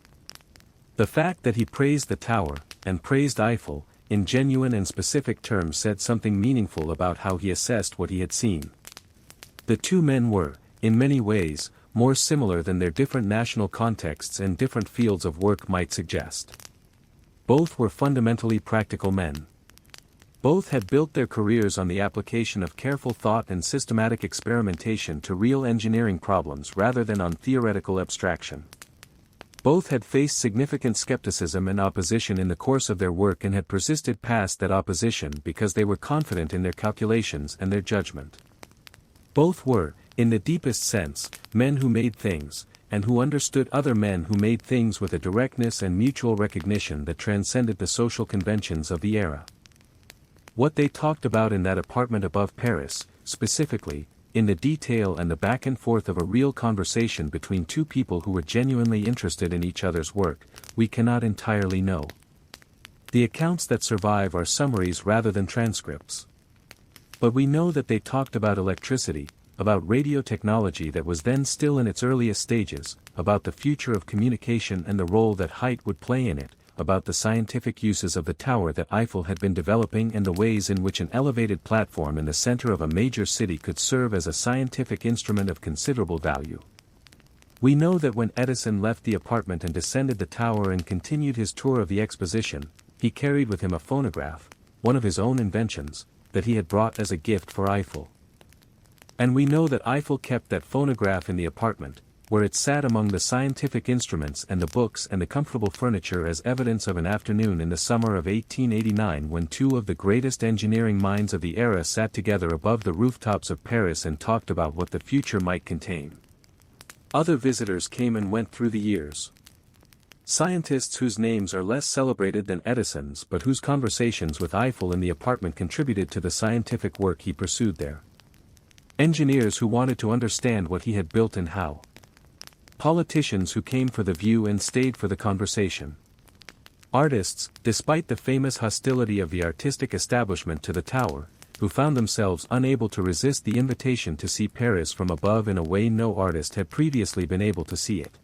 The fact that he praised the tower, and praised Eiffel, in genuine and specific terms said something meaningful about how he assessed what he had seen. The two men were, in many ways, more similar than their different national contexts and different fields of work might suggest. Both were fundamentally practical men. Both had built their careers on the application of careful thought and systematic experimentation to real engineering problems rather than on theoretical abstraction. Both had faced significant skepticism and opposition in the course of their work and had persisted past that opposition because they were confident in their calculations and their judgment. Both were, in the deepest sense, men who made things, and who understood other men who made things with a directness and mutual recognition that transcended the social conventions of the era. What they talked about in that apartment above Paris, specifically, in the detail and the back and forth of a real conversation between two people who were genuinely interested in each other's work, we cannot entirely know. The accounts that survive are summaries rather than transcripts. But we know that they talked about electricity, about radio technology that was then still in its earliest stages, about the future of communication and the role that height would play in it, about the scientific uses of the tower that Eiffel had been developing and the ways in which an elevated platform in the center of a major city could serve as a scientific instrument of considerable value. We know that when Edison left the apartment and descended the tower and continued his tour of the exposition, he carried with him a phonograph, one of his own inventions, that he had brought as a gift for Eiffel. And we know that Eiffel kept that phonograph in the apartment, where it sat among the scientific instruments and the books and the comfortable furniture as evidence of an afternoon in the summer of 1889 when two of the greatest engineering minds of the era sat together above the rooftops of Paris and talked about what the future might contain. Other visitors came and went through the years. Scientists whose names are less celebrated than Edison's but whose conversations with Eiffel in the apartment contributed to the scientific work he pursued there. Engineers who wanted to understand what he had built and how. Politicians who came for the view and stayed for the conversation. Artists, despite the famous hostility of the artistic establishment to the tower, who found themselves unable to resist the invitation to see Paris from above in a way no artist had previously been able to see it.